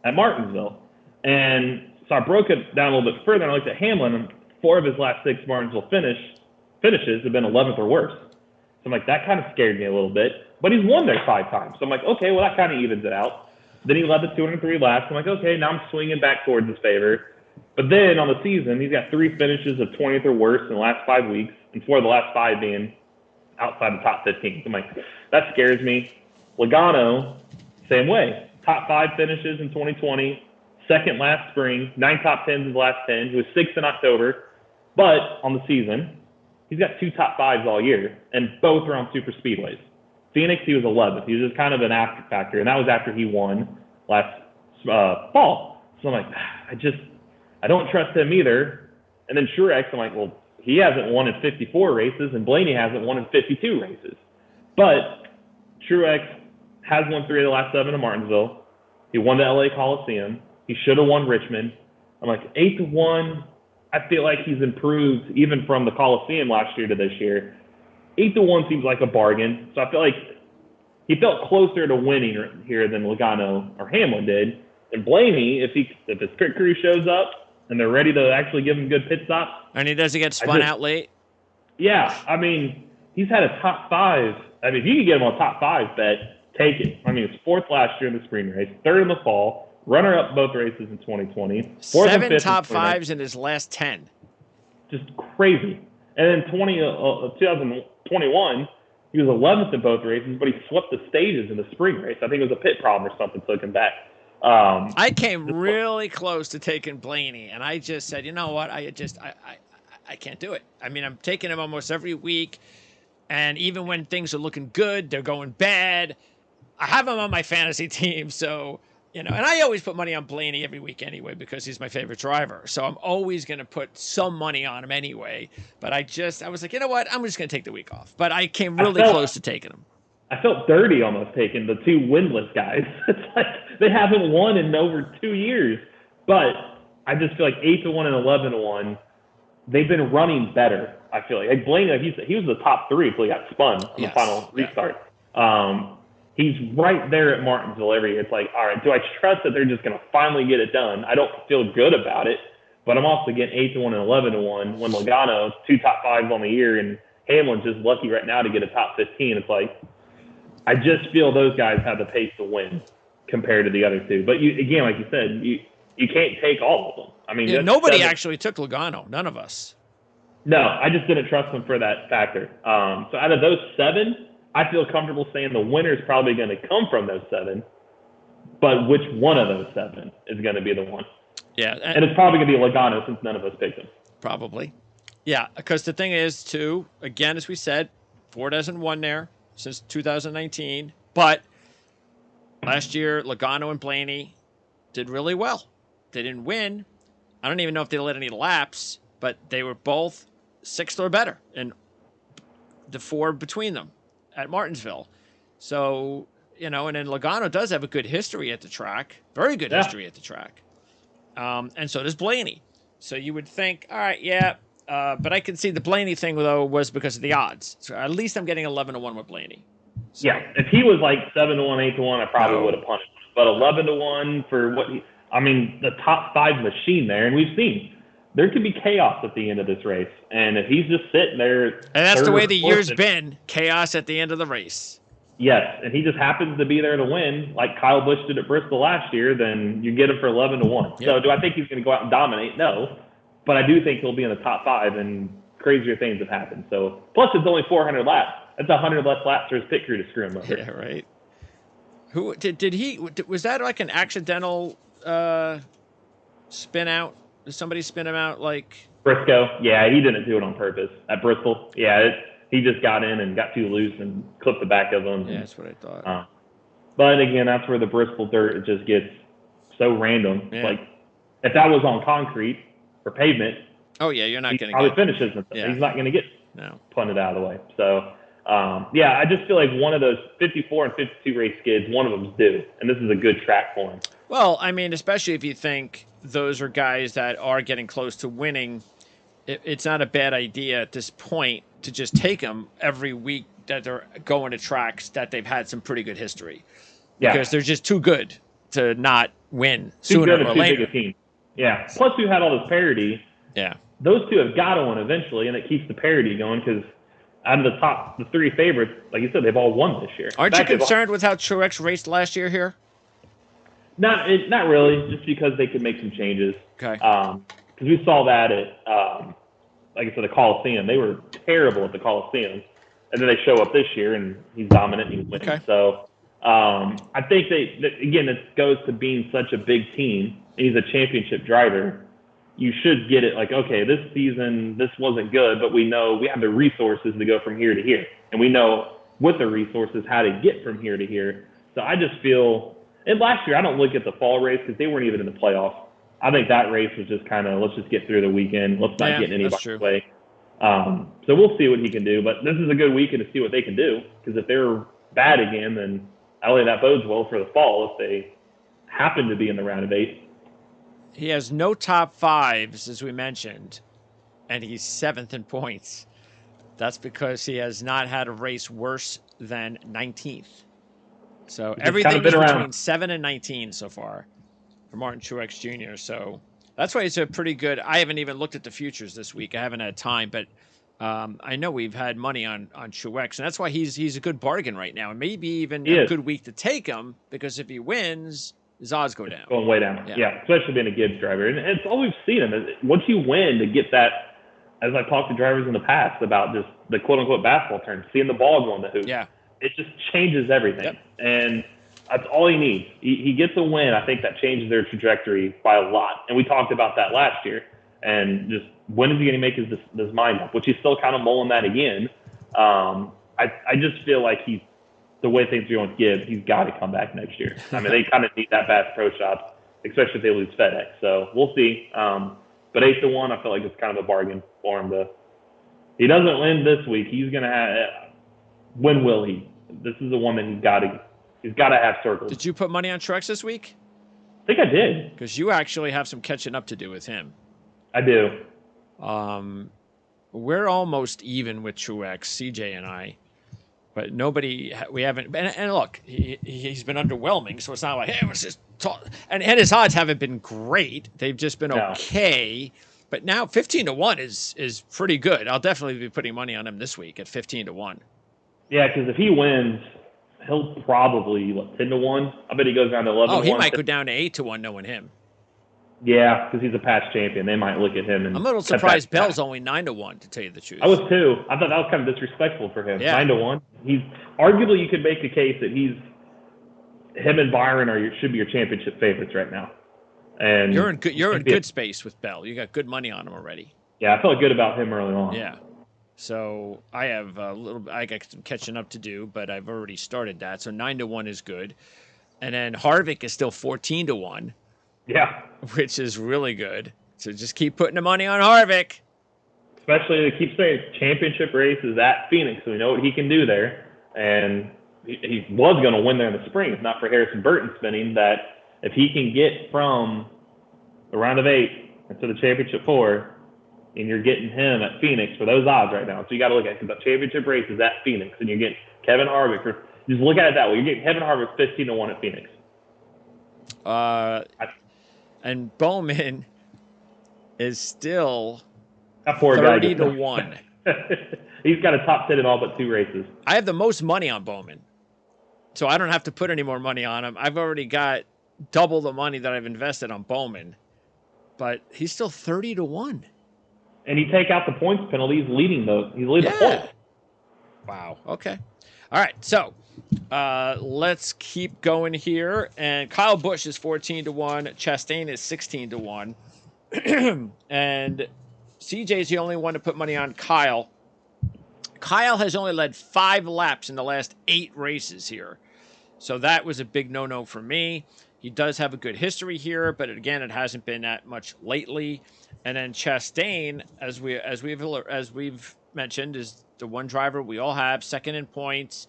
Speaker 2: at Martinsville. And so I broke it down a little bit further, and I looked at Hamlin. 4 of his last 6 Martinsville finishes have been 11th or worse. So I'm like, that kind of scared me a little bit. But he's won there 5 times. So I'm like, okay, well, that kind of evens it out. Then he led the 203 laps. I'm like, okay, now I'm swinging back towards his favor. But then on the season, he's got 3 finishes of 20th or worse in the last 5 weeks, and 4 of the last 5 being outside the top 15. So I'm like, that scares me. Logano, same way. Top 5 finishes in 2020, second last spring, 9 top 10s in his last 10. He was 6th in October. But on the season, he's got 2 top 5s all year, and both are on super speedways. Phoenix, he was 11th. He was just kind of an after factor, and that was after he won last fall. So I'm like, I don't trust him either. And then Truex, I'm like, well, he hasn't won in 54 races, and Blaney hasn't won in 52 races. But Truex has won 3 of the last 7 in Martinsville. He won the LA Coliseum. He should have won Richmond. I'm like, 8-1. I feel like he's improved even from the Coliseum last year to this year. 8-1 seems like a bargain. So I feel like he felt closer to winning here than Logano or Hamlin did. And Blaney, if his pit crew shows up and they're ready to actually give him good pit stops.
Speaker 1: And he doesn't get spun out late.
Speaker 2: Yeah. I mean, he's had a top 5. I mean, if you could get him on a top 5 bet, take it. I mean, it's 4th last year in the spring race, 3rd in the fall, runner-up both races in 2020.
Speaker 1: 7 top 5s in his last 10.
Speaker 2: Just crazy. And then 2021, he was 11th in both races, but he swept the stages in the spring race. I think it was a pit problem or something, took him back.
Speaker 1: I came really close to taking Blaney, and I just said, you know what? I can't do it. I mean, I'm taking him almost every week, and even when things are looking good, they're going bad. I have him on my fantasy team, so, and I always put money on Blaney every week anyway because he's my favorite driver. So I'm always going to put some money on him anyway. But I was like, you know what? I'm just going to take the week off. But I came really close to taking him.
Speaker 2: I felt dirty almost taking the 2 winless guys. It's like they haven't won in over 2 years. But I just feel like 8-1 and 11-1, they've been running better, I feel like. Blaney, he was the top 3 until he got spun on the final restart. He's right there at Martinsville every year. It's like, all right, do I trust that they're just going to finally get it done? I don't feel good about it, but I'm also getting 8-1 and 11-1 when Logano's 2 top 5s on the year and Hamlin's just lucky right now to get a top 15. It's like, I just feel those guys have the pace to win compared to the other 2. But again, like you said, you can't take all of them. I mean,
Speaker 1: nobody actually took Logano. None of us.
Speaker 2: No, I just didn't trust them for that factor. So out of those 7, I feel comfortable saying the winner is probably going to come from those 7, but which one of those 7 is going to be the one?
Speaker 1: Yeah.
Speaker 2: And it's probably going to be Logano since none of us picked him.
Speaker 1: Probably. Yeah, because the thing is, too, again, as we said, Ford hasn't won there since 2019, but last year, Logano and Blaney did really well. They didn't win. I don't even know if they led any laps, but they were both 6th or better in the 4 between them at Martinsville. So, and then Logano does have a good history at the track, very good history at the track. And so does Blaney. So you would think, all right, but I can see the Blaney thing, though, was because of the odds. So at least I'm getting 11-1 with Blaney. So.
Speaker 2: Yeah, if he was like 7-1, 8-1, I probably would have punted. But 11-1 for the top 5 machine there, and we've seen there could be chaos at the end of this race. And if he's just sitting there,
Speaker 1: and that's the way the year's been, chaos at the end of the race.
Speaker 2: Yes, and he just happens to be there to win, like Kyle Busch did at Bristol last year, then you get him for 11-1. Yep. So do I think he's going to go out and dominate? No, but I do think he'll be in the top 5, and crazier things have happened. So plus it's only 400 laps. That's 100 less laps for his pit crew to screw him over.
Speaker 1: Yeah, right. Who did he? Was that like an accidental spin out? Did somebody spin him out like?
Speaker 2: Briscoe? Yeah, he didn't do it on purpose at Bristol. Yeah, he just got in and got too loose and clipped the back of him.
Speaker 1: Yeah, that's what I thought.
Speaker 2: But again, that's where the Bristol dirt just gets so random. Yeah. Like if that was on concrete or pavement,
Speaker 1: oh yeah, you're not going to
Speaker 2: probably finishes and stuff. He's not going to get punted out of the way. So. I just feel like one of those 54 and 52 race skids, one of them's due, and this is a good track for him.
Speaker 1: Well, I mean, especially if you think those are guys that are getting close to winning, it's not a bad idea at this point to just take them every week that they're going to tracks that they've had some pretty good history. Because they're just too good to not win sooner or later.
Speaker 2: Big a team. Yeah. Plus, we've had all this parity.
Speaker 1: Yeah.
Speaker 2: Those two have got to win eventually, and it keeps the parity going because out of the 3 favorites, like you said, they've all won this year.
Speaker 1: Aren't you concerned with how Truex raced last year here?
Speaker 2: Not really, just because they could make some changes.
Speaker 1: Okay.
Speaker 2: Because we saw that at, like I said, the Coliseum. They were terrible at the Coliseum, and then they show up this year, and he's dominant and he's winning. Okay. So I think again, it goes to being such a big team. He's a championship driver. You should get it like, okay, this season, this wasn't good, but we know we have the resources to go from here to here. And we know with the resources how to get from here to here. So I just feel, and last year, I don't look at the fall race because they weren't even in the playoffs. I think that race was just kind of, let's just get through the weekend. Let's not get anybody's way. So we'll see what he can do. But this is a good weekend to see what they can do because if they're bad again, then I don't think that bodes well for the fall if they happen to be in the round of 8.
Speaker 1: He has no top 5s, as we mentioned, and he's 7th in points. That's because he has not had a race worse than 19th. So everything is between 7 and 19 so far for Martin Truex Jr. So that's why it's a pretty good. I haven't even looked at the futures this week. I haven't had time, but I know we've had money on Truex, and that's why he's a good bargain right now, and maybe even a good week to take him because if he wins, his odds go down.
Speaker 2: Going way down. Yeah, especially being a Gibbs driver. And it's all we've seen him. Once you win to get that, as I talked to drivers in the past about just the quote-unquote basketball term, seeing the ball go in the hoop.
Speaker 1: Yeah.
Speaker 2: It just changes everything. Yep. And that's all he needs. He gets a win. I think that changes their trajectory by a lot. And we talked about that last year. And just when is he going to make his mind up, which he's still kind of mulling that again. I just feel like the way things are going with Gibbs, he's got to come back next year. I mean, they kind of need that Bass Pro Shop, especially if they lose FedEx. So we'll see. But 8-1, I feel like it's kind of a bargain for him. He doesn't win this week. He's going to have. When will he? This is the one that he's got to have circled.
Speaker 1: Did you put money on Truex this week?
Speaker 2: I think I did.
Speaker 1: Because you actually have some catching up to do with him.
Speaker 2: I do.
Speaker 1: We're almost even with Truex, CJ and I. But we haven't, and look, he's been underwhelming, so it's not like, hey, it was just and his odds haven't been great. They've just been okay. But now 15-1 is pretty good. I'll definitely be putting money on him this week at 15-1.
Speaker 2: Yeah, because if he wins, he'll probably 10-1. I bet he goes down to 11-1.
Speaker 1: Oh, he might go down to 8-1 knowing him.
Speaker 2: Yeah, because he's a past champion. They might look at him and.
Speaker 1: I'm a little surprised Bell's only 9-1, to tell you the truth.
Speaker 2: I was too. I thought that was kind of disrespectful for him.
Speaker 1: Yeah.
Speaker 2: 9-1. He's arguably you could make the case that him and Byron should be your championship favorites right now. And
Speaker 1: you're in good space with Bell. You got good money on him already.
Speaker 2: Yeah, I felt good about him early on.
Speaker 1: Yeah. So I have I got some catching up to do, but I've already started that. So 9-1 is good, and then Harvick is still 14-1.
Speaker 2: Yeah.
Speaker 1: Which is really good. So just keep putting the money on Harvick.
Speaker 2: Especially, they keep saying championship race is at Phoenix, so we know what he can do there. And he was going to win there in the spring, if not for Harrison Burton spinning, that if he can get from the round of 8 into the championship 4, and you're getting him at Phoenix for those odds right now. So you got to look at the championship race is at Phoenix, and you're getting Kevin Harvick for Just look at it that way. You're getting Kevin Harvick 15-1 at Phoenix.
Speaker 1: And Bowman is still
Speaker 2: that poor
Speaker 1: 30-1.
Speaker 2: He's got a top 10 in all but 2 races.
Speaker 1: I have the most money on Bowman, so I don't have to put any more money on him. I've already got double the money that I've invested on Bowman, but he's still 30-1.
Speaker 2: And you take out the points penalty, he's leading the points.
Speaker 1: Wow. Okay. All right. So let's keep going here. And Kyle Busch is 14-1. Chastain is 16-1. And CJ's the only one to put money on Kyle. Kyle has only led 5 laps in the last 8 races here. So that was a big no-no for me. He does have a good history here, but again, it hasn't been that much lately. And then Chastain, as we've mentioned, is the one driver we all have, second in points.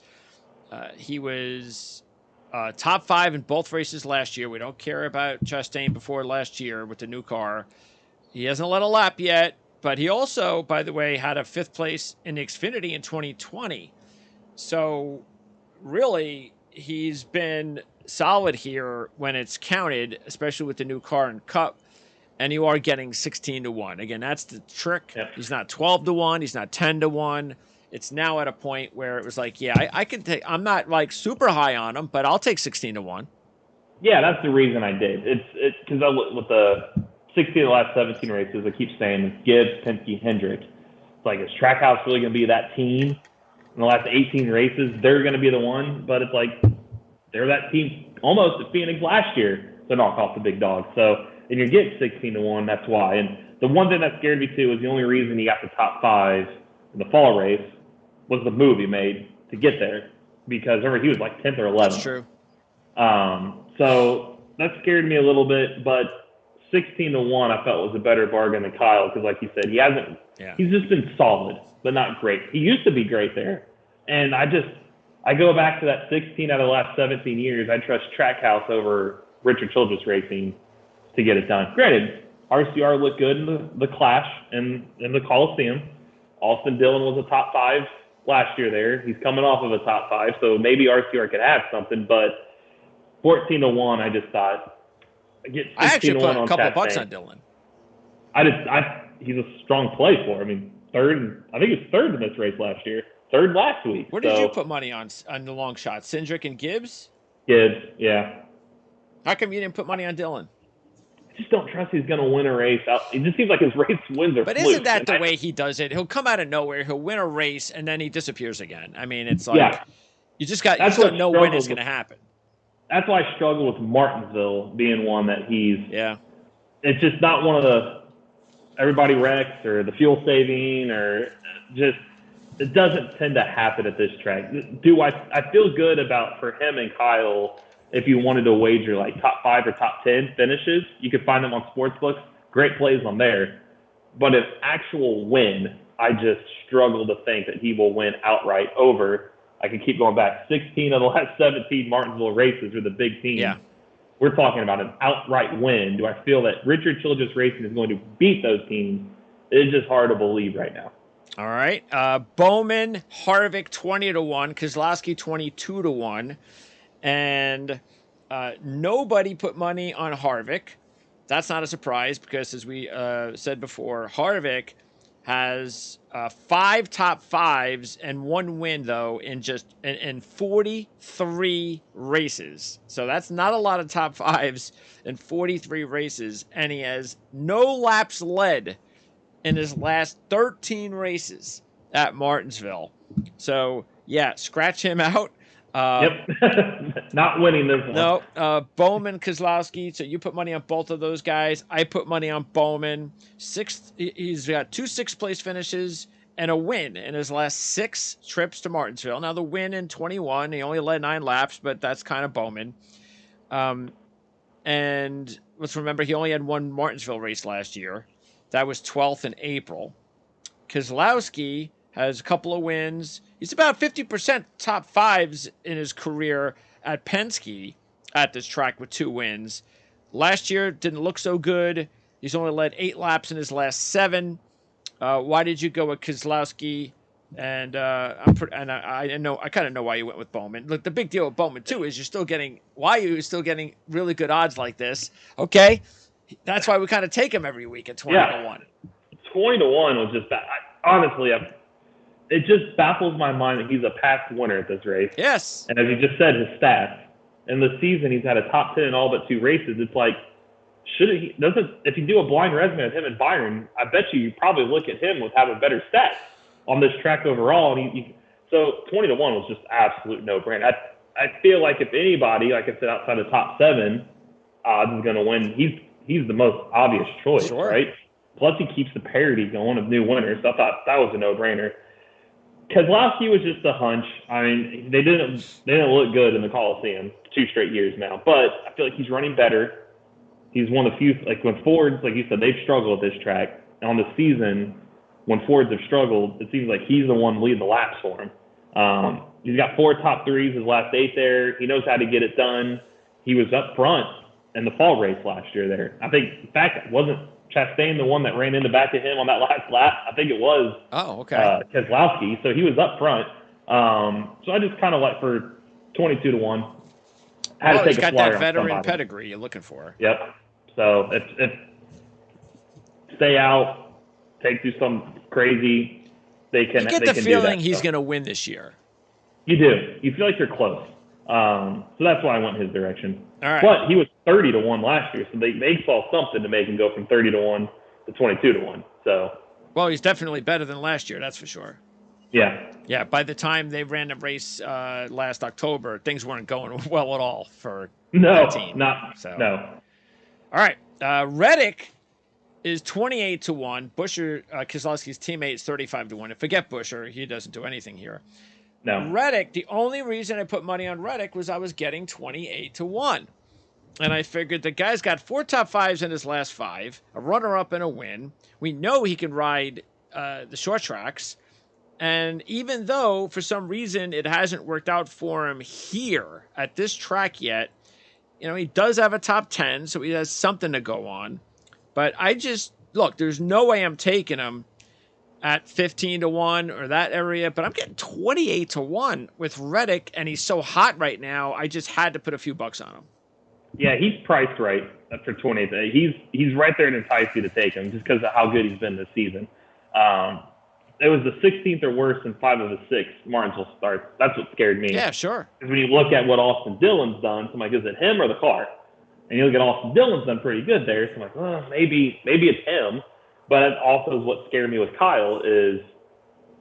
Speaker 1: He was top 5 in both races last year. We don't care about Chastain before last year with the new car. He hasn't led a lap yet, but he also, by the way, had a 5th place in the Xfinity in 2020. So really, he's been solid here when it's counted, especially with the new car and Cup. And you are getting 16-1. Again, that's the trick.
Speaker 2: Yep.
Speaker 1: He's not 12-1. He's not 10-1. It's now at a point where it was like, yeah, I can take. I'm not like super high on him, but I'll take 16-1.
Speaker 2: Yeah, that's the reason I did. It's because with the 16 of the last 17 races, I keep saying Gibbs, Penske, Hendrick. It's like, is Trackhouse really going to be that team in the last 18 races? They're going to be the one, but it's like they're that team almost at Phoenix last year to knock off the big dog. So. And you get 16-1, that's why. And the one thing that scared me too is the only reason he got the top 5 in the fall race was the move he made to get there. Because remember, he was like 10th or 11th.
Speaker 1: That's true.
Speaker 2: So that scared me a little bit, but 16-1 I felt was a better bargain than Kyle because, like you said, he's just been solid, but not great. He used to be great there. And I go back to that 16 out of the last 17 years. I trust Trackhouse over Richard Childress Racing to get it done. Granted, RCR looked good in the Clash and in the Coliseum. Austin Dillon was a top 5 last year there. He's coming off of a top 5, so maybe RCR could have something, but 14-1, I just thought,
Speaker 1: I actually put a couple bucks on Dillon.
Speaker 2: He's a strong play for him. I mean, third, I think he was third in this race last year. Third last week.
Speaker 1: Where did you put money on the long shot? Cindric and Gibbs?
Speaker 2: Gibbs, yeah.
Speaker 1: How come you didn't put money on Dillon?
Speaker 2: I just don't trust he's going to win a race. It just seems like his race wins are
Speaker 1: But
Speaker 2: fluke.
Speaker 1: isn't that the way he does it? He'll come out of nowhere, he'll win a race, and then he disappears again. I mean, it's like you just don't know when it's going to happen.
Speaker 2: That's why I struggle with Martinsville being one that he's –
Speaker 1: yeah.
Speaker 2: It's just not one of the everybody wrecks or the fuel saving or just – it doesn't tend to happen at this track. I feel good about for him and Kyle – if you wanted to wager like top 5 or top 10 finishes, you could find them on sportsbooks. Great plays on there. But if actual win, I just struggle to think that he will win outright over. I could keep going back. 16 of the last 17 Martinsville races are the big teams.
Speaker 1: Yeah.
Speaker 2: We're talking about an outright win. Do I feel that Richard Childress Racing is going to beat those teams? It's just hard to believe right now.
Speaker 1: All right. Bowman, Harvick 20-1, Keselowski 22-1. And nobody put money on Harvick. That's not a surprise because, as we said before, Harvick has 5 top 5s and 1 win, though, in 43 races. So that's not a lot of top 5s in 43 races. And he has no laps led in his last 13 races at Martinsville. So, yeah, scratch him out.
Speaker 2: Yep. Not winning this one.
Speaker 1: No, Bowman, Keselowski. So you put money on both of those guys. I put money on Bowman. He's got 2 6th-place finishes and a win in his last 6 trips to Martinsville. Now the win in 21, he only led 9 laps, but that's kind of Bowman. And let's remember, he only had 1 Martinsville race last year. That was 12th in April. Keselowski has a couple of wins. He's about 50% top 5s in his career at Penske at this track with 2 wins. Last year didn't look so good. He's only led 8 laps in his last 7. Why did you go with Keselowski And I know I kind of know why you went with Bowman. Look, the big deal with Bowman too is you're still getting really good odds like this. Okay, that's why we kind of take him every week at 20-1.
Speaker 2: 20-1 was just that. Honestly, it just baffles my mind that he's a past winner at this race.
Speaker 1: Yes.
Speaker 2: And as you just said, his stats in the season, he's had a top 10 in all but 2 races. It's like, if you do a blind resume of him and Byron, I bet you probably look at him with having better stats on this track overall. And so 20-1 was just absolute no-brainer. I feel like if anybody, like I said, outside the top 7 odds is going to win, he's the most obvious choice,
Speaker 1: sure.
Speaker 2: Right? Plus, he keeps the parity going of new winners. So I thought that was a no-brainer. Keselowski was just a hunch. I mean, they didn't look good in the Coliseum 2 straight years now. But I feel like he's running better. He's one of the few, like when Fords, like you said, they've struggled at this track. And on the season, when Fords have struggled, it seems like he's the one leading the laps for him. He's got 4 top 3s his last 8 there. He knows how to get it done. He was up front in the fall race last year there. I think, in fact, it wasn't Chastain the one that ran in the back of him on that last lap. I think it was Keselowski. So he was up front. So I just kind of like for 22-1.
Speaker 1: He's got that veteran pedigree you're looking for.
Speaker 2: Yep. So if stay out, take do something crazy, they can.
Speaker 1: You get the feeling he's going to win this year.
Speaker 2: You do. You feel like you're close. So that's why I went his direction.
Speaker 1: All right.
Speaker 2: But he was 30-1 last year, so they saw something to make him go from 30-1 to 22-1. So.
Speaker 1: Well, he's definitely better than last year. That's for sure.
Speaker 2: Yeah.
Speaker 1: Yeah. By the time they ran the race last October, things weren't going well at all for that team.
Speaker 2: No.
Speaker 1: All right. Reddick is 28-1. Buscher, Keselowski's teammate, is 35-1. And forget Buscher; he doesn't do anything here.
Speaker 2: No.
Speaker 1: Reddick, the only reason I put money on Reddick was I was getting 28-1. And I figured the guy's got 4 top 5s in his last 5, a runner-up and a win. We know he can ride the short tracks. And even though, for some reason, it hasn't worked out for him here at this track yet, he does have a top 10, so he has something to go on. But there's no way I'm taking him at 15-1 or that area, but I'm getting 28-1 with Reddick, and he's so hot right now. I just had to put a few bucks on him.
Speaker 2: Yeah, he's priced right for 28. He's right there to entice you to take him just because of how good he's been this season. It was the 16th or worse in 5 of the 6 Martinsville starts. That's what scared me.
Speaker 1: Yeah, sure.
Speaker 2: Because when you look at what Austin Dillon's done, so I'm like, is it him or the car? And you look at Austin Dillon's done pretty good there, so I'm like, well, maybe it's him. But it also is what scared me with Kyle is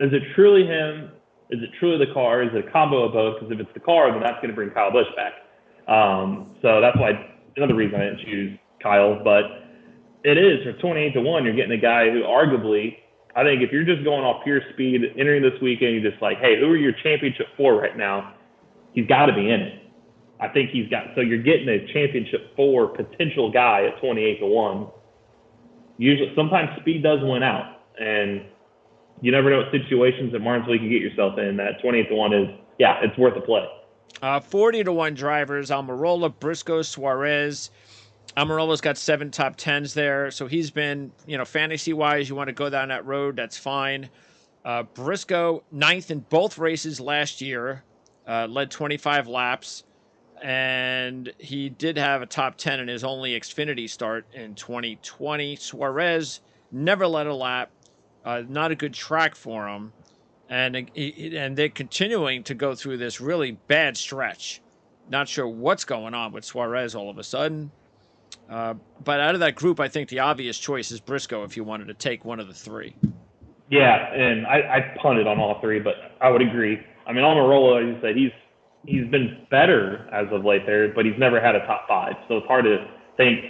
Speaker 2: it truly him? Is it truly the car? Is it a combo of both? Because if it's the car, then that's going to bring Kyle Busch back. So that's why another reason I didn't choose Kyle. But it is for 28-1, you're getting a guy who arguably, I think if you're just going off pure speed, entering this weekend, you're just like, hey, who are your championship 4 right now? He's got to be in it. I think so you're getting a championship 4 potential guy at 28-1. Usually, sometimes speed does win out, and you never know what situations at Martinsville you can get yourself in. That 28-1 is, it's worth a play.
Speaker 1: 40-1 drivers: Almirola, Briscoe, Suarez. Almirola's got 7 top 10s there, so he's been, fantasy-wise, you want to go down that road, that's fine. Briscoe, 9th in both races last year, led 25 laps. And he did have a top 10 in his only Xfinity start in 2020. Suarez never led a lap. Not a good track for him. And they're continuing to go through this really bad stretch. Not sure what's going on with Suarez all of a sudden. But out of that group, I think the obvious choice is Briscoe if you wanted to take one of the 3.
Speaker 2: Yeah, and I punted on all 3, but I would agree. I mean, Almirola, as you said, he's been better as of late there, but he's never had a top 5. So it's hard to think,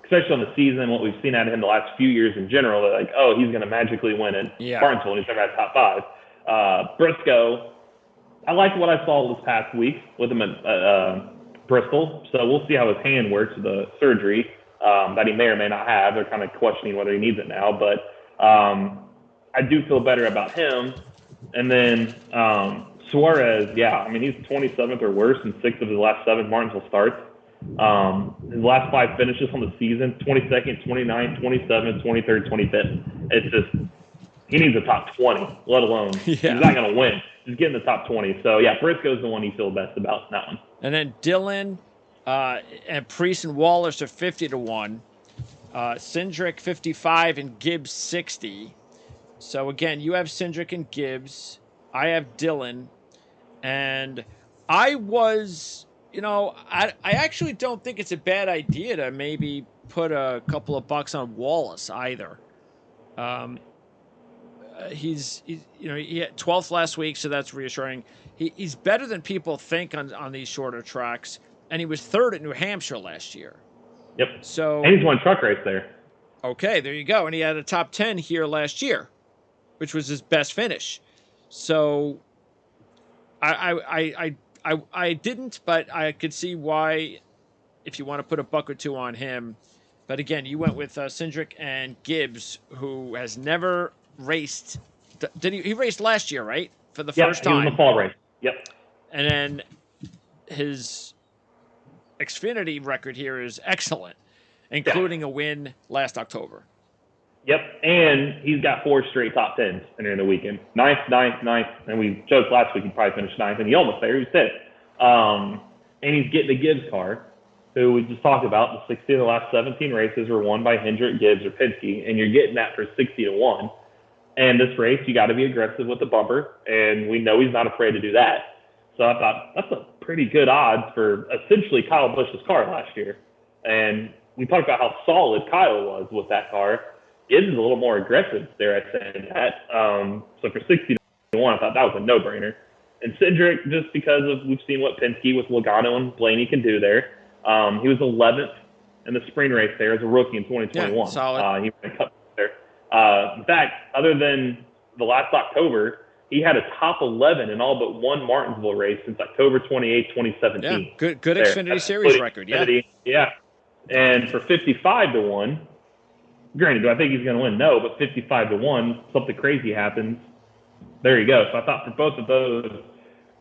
Speaker 2: especially on the season, what we've seen out of him the last few years in general, that like, oh, he's going to magically win at Martinsville, and he's never had a top 5. Briscoe, I liked what I saw this past week with him at Bristol. So we'll see how his hand works with the surgery that he may or may not have. They're kind of questioning whether he needs it now. But I do feel better about him. And then Suarez, he's 27th or worse in 6 of his last 7 Martinsville starts. His last 5 finishes on the season, 22nd, 29th, 27th, 23rd, 25th. It's just he needs a top 20, let alone he's not going to win. Just get in the top 20. So, yeah, Briscoe's the one you feel best about in that one.
Speaker 1: And then Dillon and Priest and Wallace are 50-1. Cindric 55 and Gibbs 60. So again, you have Cindric and Gibbs. I have Dillon. And I was, I actually don't think it's a bad idea to maybe put a couple of bucks on Wallace either. He's he had 12th last week, so that's reassuring. He's better than people think on these shorter tracks, and he was third at New Hampshire last year.
Speaker 2: Yep.
Speaker 1: So
Speaker 2: and he's won truck race there.
Speaker 1: Okay, there you go. And he had a top 10 here last year, which was his best finish. So I didn't, but I could see why if you want to put a buck or two on him. But again, you went with Cindric and Gibbs, who has never raced. Did he raced last year, right? For the first time.
Speaker 2: He was in the fall race. Yep.
Speaker 1: And then his Xfinity record here is excellent, including a win last October.
Speaker 2: Yep, and he's got 4 straight top 10s entering the weekend. Ninth, and we joked last week he'd probably finish 9th, and he almost there. He was 5th. And he's getting the Gibbs car, who we just talked about. The 60 of the last 17 races were won by Hendrick, Gibbs, or Penske, and you're getting that for 60-1. And this race, you got to be aggressive with the bumper, and we know he's not afraid to do that. So I thought that's a pretty good odds for essentially Kyle Busch's car last year. And we talked about how solid Kyle was with that car. Gibbs is a little more aggressive, dare I say that. So for 60-1, I thought that was a no-brainer. And Cindric, just because we've seen what Penske with Logano and Blaney can do there. He was 11th in the spring race there as a rookie in 2021.
Speaker 1: Yeah, solid.
Speaker 2: He won a cup there. In fact, other than the last October, he had a top 11 in all but one Martinsville race since October 28, 2017.
Speaker 1: Yeah, good Xfinity Series record.
Speaker 2: Xfinity, yeah. And for 55-1, granted, do I think he's going to win? No, but 55-1, something crazy happens. There you go. So I thought for both of those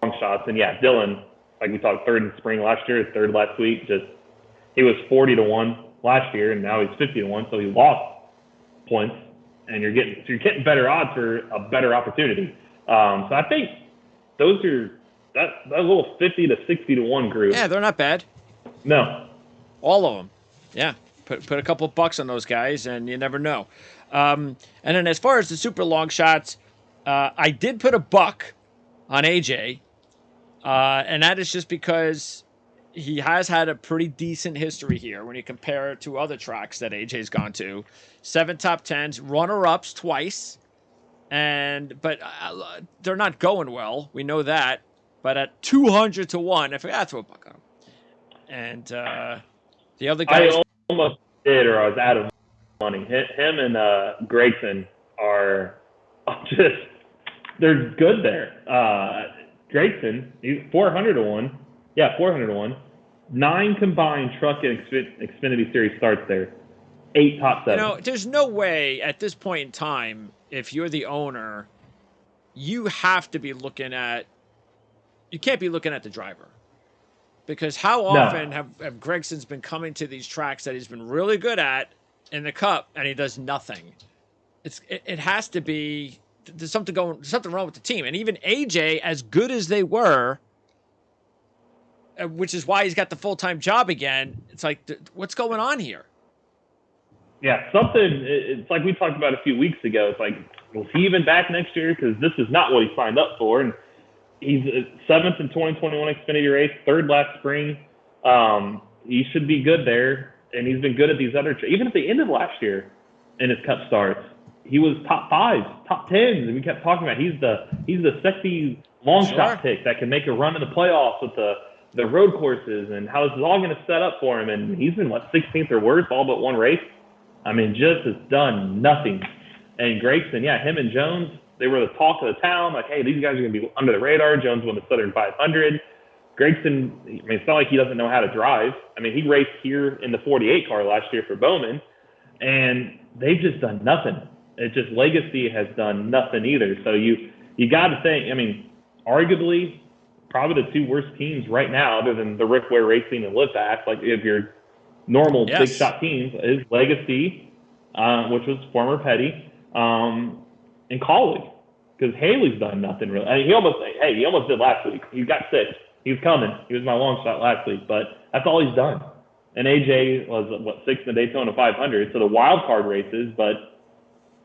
Speaker 2: long shots, and yeah, Dillon, like we talked, 3rd in spring last year, 3rd last week. He was 40-1 last year, and now he's 50-1, so he lost points, and you're getting better odds for a better opportunity. So I think those are that little 50 to 60-1 group.
Speaker 1: Yeah, they're not bad.
Speaker 2: No,
Speaker 1: all of them. Yeah, put a couple bucks on those guys, and you never know. And then as far as the super long shots, I did put a buck on AJ, and that is just because he has had a pretty decent history here when you compare it to other tracks that AJ's gone to. 7 top 10s, runner-ups twice. But they're not going well. We know that. But at 200-1, I forgot to throw a buck on him. And the other guys,
Speaker 2: I almost did, or I was out of money. Him and Gregson are they're good there. Gregson, he's 400-1. Yeah, 400-1. 9 combined truck and Xfinity Series starts there. 8 top 7.
Speaker 1: There's no way at this point in time, if you're the owner, you have to be looking at. You can't be looking at the driver, because how often have Gregson's been coming to these tracks that he's been really good at in the Cup and he does nothing? It has to be there's something wrong with the team, and even AJ, as good as they were, which is why he's got the full-time job again. It's like, what's going on here?
Speaker 2: Yeah, it's like we talked about a few weeks ago. It's like, was he even back next year? Because this is not what he signed up for. And he's 7th in 2021 Xfinity race, 3rd last spring. He should be good there, and he's been good at these other. Even at the end of last year, in his Cup starts, he was top 5s, top 10s, and we kept talking about he's the sexy long shot pick that can make a run in the playoffs with the road courses, and how this is all going to set up for him. And he's been 16th or worse all but one race. I mean, just has done nothing. And Gregson, yeah, him and Jones, they were the talk of the town. Like, hey, these guys are going to be under the radar. Jones won the Southern 500. Gregson, I mean, it's not like he doesn't know how to drive. I mean, he raced here in the 48 car last year for Bowman, and they've just done nothing. It's just Legacy has done nothing either. So you got to think, I mean, arguably probably the 2 worst teams right now, other than the Rick Ware Racing and Liftback, like if you're normal big shot teams, is Legacy, which was former Petty, in college because Haley's done nothing really. I mean, he almost did last week. He got sick. He was coming. He was my long shot last week, but that's all he's done. And AJ was, sixth in the Daytona 500, so the wild card races, but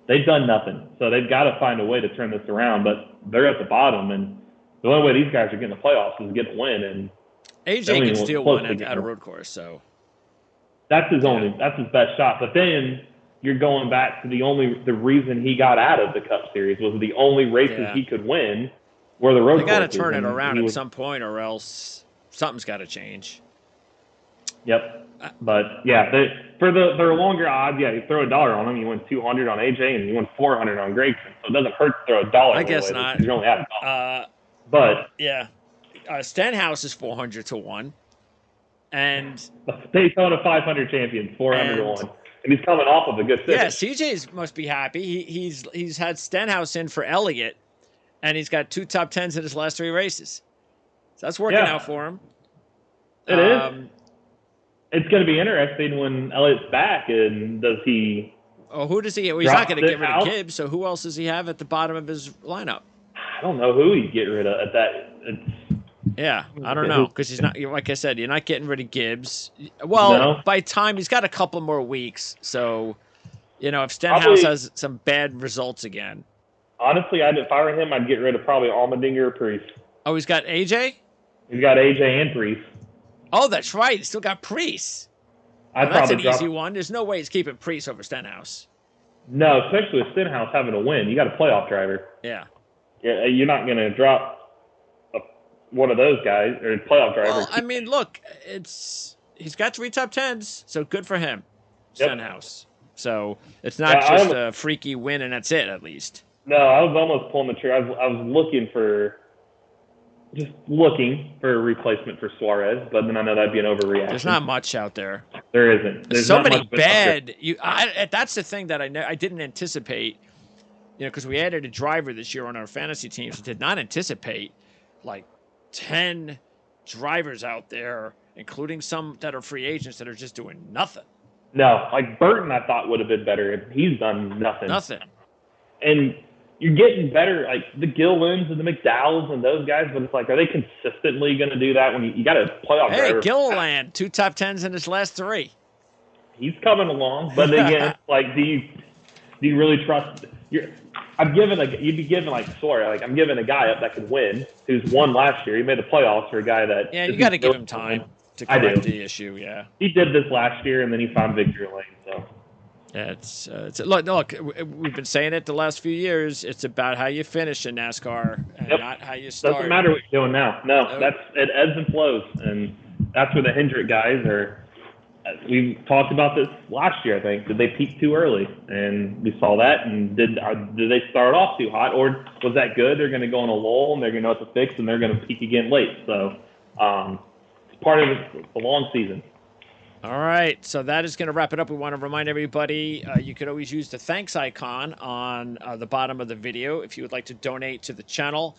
Speaker 2: they've done nothing. So they've got to find a way to turn this around, but they're at the bottom, and the only way these guys are getting the playoffs is getting a win. And
Speaker 1: AJ can steal one at a road course, so
Speaker 2: that's his best shot. But then you're going back to the reason he got out of the Cup Series was the only races he could win were the road courses.
Speaker 1: They got to turn it around at some point, or else something's got to change.
Speaker 2: Yep. But yeah, for their longer odds, you throw $1 on them, you win 200 on AJ, and you win 400 on Gragson. So it doesn't hurt to throw $1.
Speaker 1: I guess not.
Speaker 2: You only have $1. But
Speaker 1: yeah, Stenhouse is 400 to 1, and
Speaker 2: Daytona 500 champion 400 to 1, and he's coming off of a good finish.
Speaker 1: Yeah, CJ must be happy. He's had Stenhouse in for Elliott, and he's got 2 top 10s in his last 3 races. So that's working out for him.
Speaker 2: It is. It's going to be interesting when Elliott's back, and does he?
Speaker 1: Oh, who does he? Well, he's not going to get rid of Gibbs. So who else does he have at the bottom of his lineup?
Speaker 2: I don't know who he'd get rid of at that.
Speaker 1: I don't know, because he's not. Like I said, you're not getting rid of Gibbs. Well, by time he's got a couple more weeks, so if Stenhouse has some bad results again.
Speaker 2: Honestly, if I were him, I'd get rid of probably Allmendinger or Priest.
Speaker 1: Oh, he's got AJ.
Speaker 2: He's got AJ and Priest.
Speaker 1: Oh, that's right. He's still got Priest. That's an easy one. There's no way he's keeping Priest over Stenhouse.
Speaker 2: No, especially with Stenhouse having a win. You got a playoff driver.
Speaker 1: Yeah.
Speaker 2: You're not going to drop one of those guys or playoff driver.
Speaker 1: Well, I mean, look, he's got 3 top 10s, so good for him, Stenhouse. So it's not just a freaky win and that's it, at least. No,
Speaker 2: I was almost pulling the trigger. I was looking for a replacement for Suarez, but then I know that'd be an overreaction.
Speaker 1: There's not much out there.
Speaker 2: There isn't.
Speaker 1: There's so many bad. That's the thing that I didn't anticipate. Because we added a driver this year on our fantasy teams. Did not anticipate like 10 drivers out there, including some that are free agents that are just doing nothing.
Speaker 2: No, like Burton, I thought would have been better. He's done nothing.
Speaker 1: Nothing.
Speaker 2: And you're getting better, like the Gillens and the McDowells and those guys, but it's like, are they consistently going to do that when you got a playoff driver?
Speaker 1: Hey, Gilliland, 2 top 10s in his last 3.
Speaker 2: He's coming along, but again, like, do you really trust? You'd be giving like Sawyer, like I'm giving a guy up that could win, who's won last year. He made the playoffs for a guy that.
Speaker 1: Yeah, you got to give him time to correct the issue. Yeah,
Speaker 2: he did this last year, and then he found victory lane. So.
Speaker 1: Yeah, it's look. We've been saying it the last few years. It's about how you finish in NASCAR, and not how you start.
Speaker 2: Doesn't matter what you're doing now. No, it ebbs and flows, and that's where the Hendrick guys are. We talked about this last year, I think. Did they peak too early? And we saw that. And did they start off too hot, or was that good? They're going to go on a lull, and they're going to know what to fix, and they're going to peak again late. So it's part of the long season.
Speaker 1: All right, so that is going to wrap it up. We want to remind everybody you could always use the thanks icon on the bottom of the video if you would like to donate to the channel.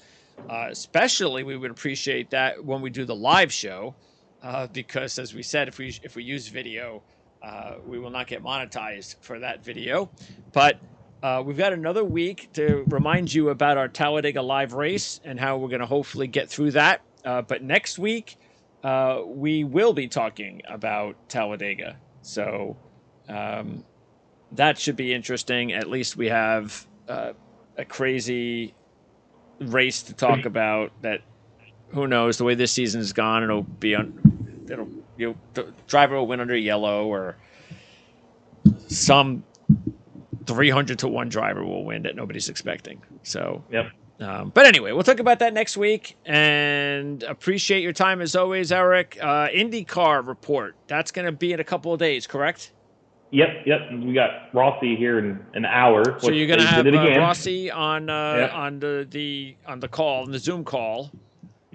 Speaker 1: Especially, we would appreciate that when we do the live show. Because, as we said, if we use video, we will not get monetized for that video. But we've got another week to remind you about our Talladega live race and how we're going to hopefully get through that. But next week, we will be talking about Talladega. So that should be interesting. At least we have a crazy race to talk about that. Who knows? The way this season has gone, the driver will win under yellow, or some 300 to 1 driver will win that nobody's expecting. So,
Speaker 2: yep.
Speaker 1: But anyway, we'll talk about that next week, and appreciate your time as always, Eric. IndyCar report. That's going to be in a couple of days, correct?
Speaker 2: Yep. We got Rossi here in an hour.
Speaker 1: So you're going to have Rossi on the call, on the Zoom call.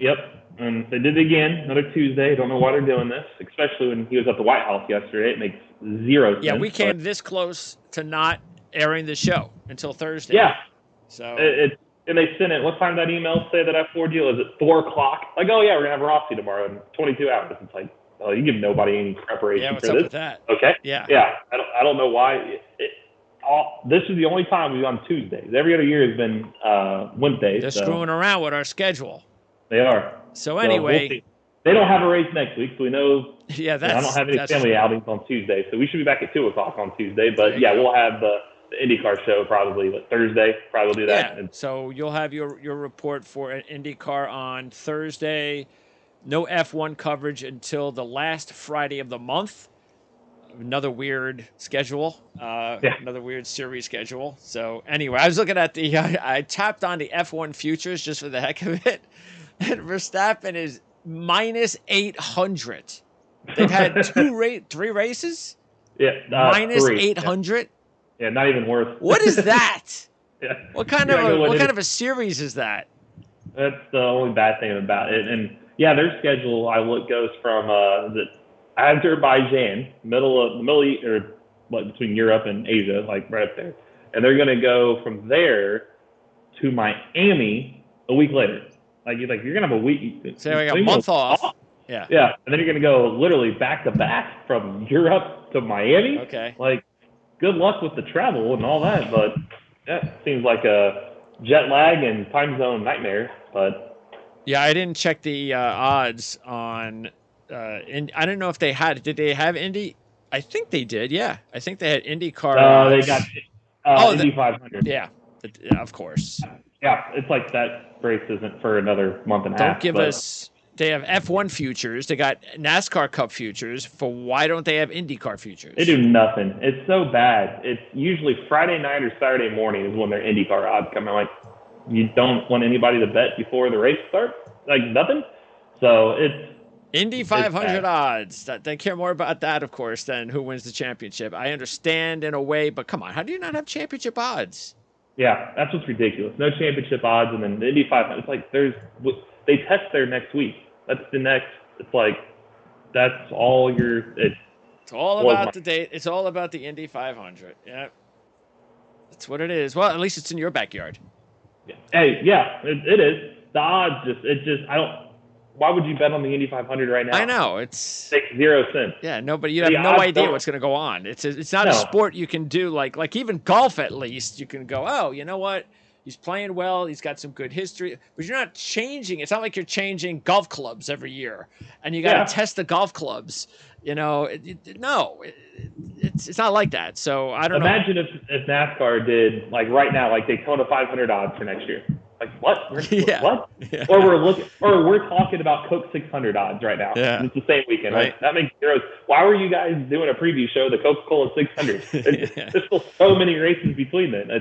Speaker 2: Yep, and they did it again, another Tuesday. Don't know why they're doing this, especially when he was at the White House yesterday. It makes zero sense.
Speaker 1: Yeah, we came this close to not airing the show until Thursday.
Speaker 2: Yeah.
Speaker 1: So
Speaker 2: and they sent it. What time did that email say that I forwarded you? Was it 4 o'clock? Like, oh yeah, we're gonna have Rossi tomorrow in 22 hours. It's like, oh, you give nobody any preparation
Speaker 1: for this.
Speaker 2: Yeah, what's up with
Speaker 1: that?
Speaker 2: Okay.
Speaker 1: Yeah.
Speaker 2: Yeah. I don't know why. This is the only time we've on Tuesdays. Every other year has been Wednesdays.
Speaker 1: They're screwing around with our schedule.
Speaker 2: They are.
Speaker 1: So anyway,
Speaker 2: we'll see. They don't have a race next week, so we know.
Speaker 1: Yeah,
Speaker 2: I don't have any family outings on Tuesday, so we should be back at 2:00 on Tuesday. But yeah, we'll have the IndyCar show probably Thursday. Probably do that.
Speaker 1: Yeah. So you'll have your report for an IndyCar on Thursday. No F1 coverage until the last Friday of the month. Another weird schedule. Another weird series schedule. So anyway, I was looking at I tapped on the F1 futures just for the heck of it, and Verstappen is minus 800. They've had three races.
Speaker 2: Yeah,
Speaker 1: minus 800.
Speaker 2: Yeah, not even worth.
Speaker 1: What is that?
Speaker 2: Yeah.
Speaker 1: What kind of a series is that?
Speaker 2: That's the only bad thing about it. And yeah, their schedule goes from Azerbaijan, between Europe and Asia, like right up there, and they're gonna go from there to Miami a week later. You're gonna have a week.
Speaker 1: So like a month off. Yeah.
Speaker 2: Yeah, and then you're gonna go literally back to back from Europe to Miami.
Speaker 1: Okay.
Speaker 2: Good luck with the travel and all that, but that seems like a jet lag and time zone nightmare. But
Speaker 1: yeah, I didn't check the odds on. I don't know if they had. Did they have Indy? I think they did. Yeah, I think they had IndyCar.
Speaker 2: They got Indy 500.
Speaker 1: Yeah, of course.
Speaker 2: Yeah, it's like that race isn't for another month and a half.
Speaker 1: Don't give us. They have F1 futures. They got NASCAR Cup futures. Why don't they have IndyCar futures?
Speaker 2: They do nothing. It's so bad. It's usually Friday night or Saturday morning is when their IndyCar odds come out. You don't want anybody to bet before the race starts. Nothing. So it's
Speaker 1: Indy 500 odds. They care more about that, of course, than who wins the championship. I understand in a way, but come on, how do you not have championship odds?
Speaker 2: Yeah, that's what's ridiculous. No championship odds, and then the Indy 500. It's they test there next week. That's the next. It's that's all your. It's
Speaker 1: all about the date. It's all about the Indy 500. Yeah, that's what it is. Well, at least it's in your backyard.
Speaker 2: Yeah. Hey, yeah, it is. The odds I don't. Why would you bet on the Indy 500 right now?
Speaker 1: I know
Speaker 2: makes 0 sense.
Speaker 1: Yeah, nobody. You have no idea what's going to go on. It's not a sport you can do like even golf. At least you can go. Oh, you know what? He's playing well. He's got some good history, but you're not changing. It's not like you're changing golf clubs every year, and you got to test the golf clubs. It's not like that. So I don't know.
Speaker 2: Imagine if NASCAR did right now, Daytona 500 odds for next year. What? What? Yeah. Or we're talking about Coke 600 odds right now.
Speaker 1: Yeah.
Speaker 2: It's the same weekend,
Speaker 1: right?
Speaker 2: That makes zero. Why were you guys doing a preview show, the Coca-Cola 600? There's still so many races between them.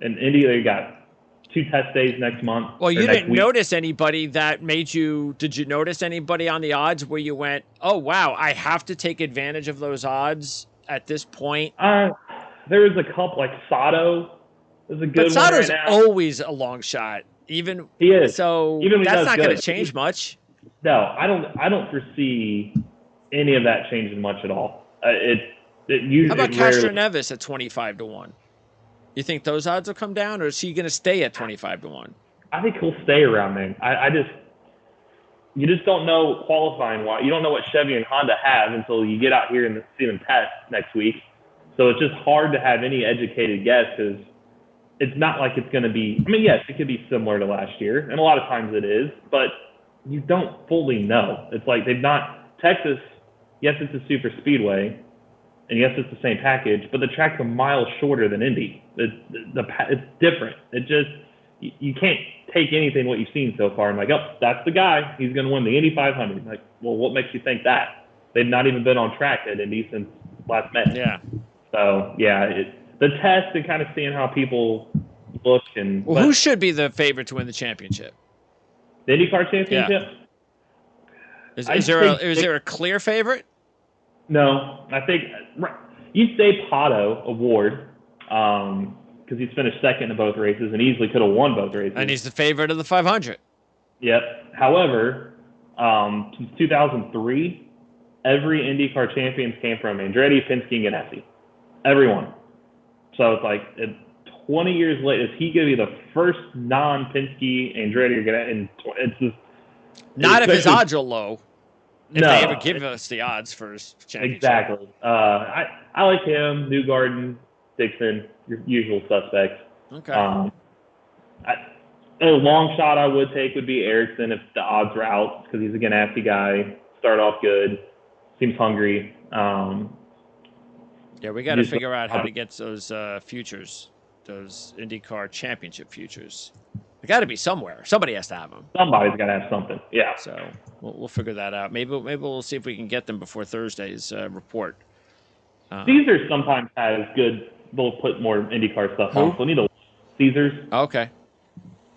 Speaker 2: In Indy, they got 2 test days next month.
Speaker 1: Well, you didn't notice anybody that made you. Did you notice anybody on the odds where you went, oh wow, I have to take advantage of those odds at this point?
Speaker 2: There was a couple Sato. Is a good
Speaker 1: but Sato's
Speaker 2: right
Speaker 1: always a long shot. Even
Speaker 2: he is.
Speaker 1: So that's not going to change much.
Speaker 2: No, I don't foresee any of that changing much at all. It usually.
Speaker 1: How about Castro Nevis at 25-1? You think those odds will come down, or is he going to stay at 25-1?
Speaker 2: I think he'll stay around there. You just don't know qualifying wise. You don't know what Chevy and Honda have until you get out here and see them test next week. So it's just hard to have any educated guess because it's not like it's going to be. I mean, yes, it could be similar to last year, and a lot of times it is, but you don't fully know. It's they've not Texas. Yes, it's a super speedway. And yes, it's the same package, but the track's a mile shorter than Indy. It's different. You can't take anything what you've seen so far and that's the guy. He's going to win the Indy 500. Well, what makes you think that? They've not even been on track at Indy since last May.
Speaker 1: Yeah.
Speaker 2: So yeah, the test and kind of seeing how people look and.
Speaker 1: Well, who should be the favorite to win the championship?
Speaker 2: The IndyCar championship.
Speaker 1: Yeah. Is there a clear favorite?
Speaker 2: No, I think you'd say Pato Award because he's finished second in both races and easily could have won both races.
Speaker 1: And he's the favorite of the 500.
Speaker 2: Yep. However, since 2003, every IndyCar champions came from Andretti, Penske, and Ganassi. Everyone. So it's 20 years later, is he going to be the first non-Penske, Andretti, or Ganassi? And it's just,
Speaker 1: not if his odds are low. If they ever give us the odds for his championship.
Speaker 2: Exactly. I like him, Newgarden. Dixon, your usual suspects.
Speaker 1: Okay.
Speaker 2: A long shot I would take would be Erickson if the odds were out, because he's a Ganassi guy. Start off good, seems hungry.
Speaker 1: Yeah, we got to figure out how to get those futures, those IndyCar Championship futures. They got to be somewhere. Somebody has to have them.
Speaker 2: Somebody's got to have something. Yeah.
Speaker 1: So we'll figure that out. Maybe we'll see if we can get them before Thursday's report.
Speaker 2: Caesars sometimes has good. They'll put more IndyCar stuff on. So we need to Caesars.
Speaker 1: Okay.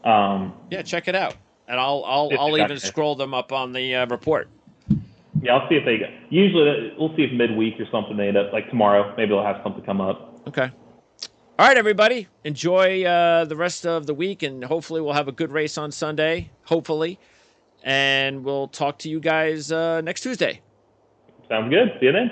Speaker 1: Yeah, check it out, and I'll even scroll them up on the report.
Speaker 2: Yeah, I'll see if they. Usually, we'll see if midweek or something they end up like tomorrow. Maybe they'll have something come up.
Speaker 1: Okay. All right, everybody. Enjoy the rest of the week, and hopefully we'll have a good race on Sunday. Hopefully, and we'll talk to you guys next Tuesday.
Speaker 2: Sounds good. See you then.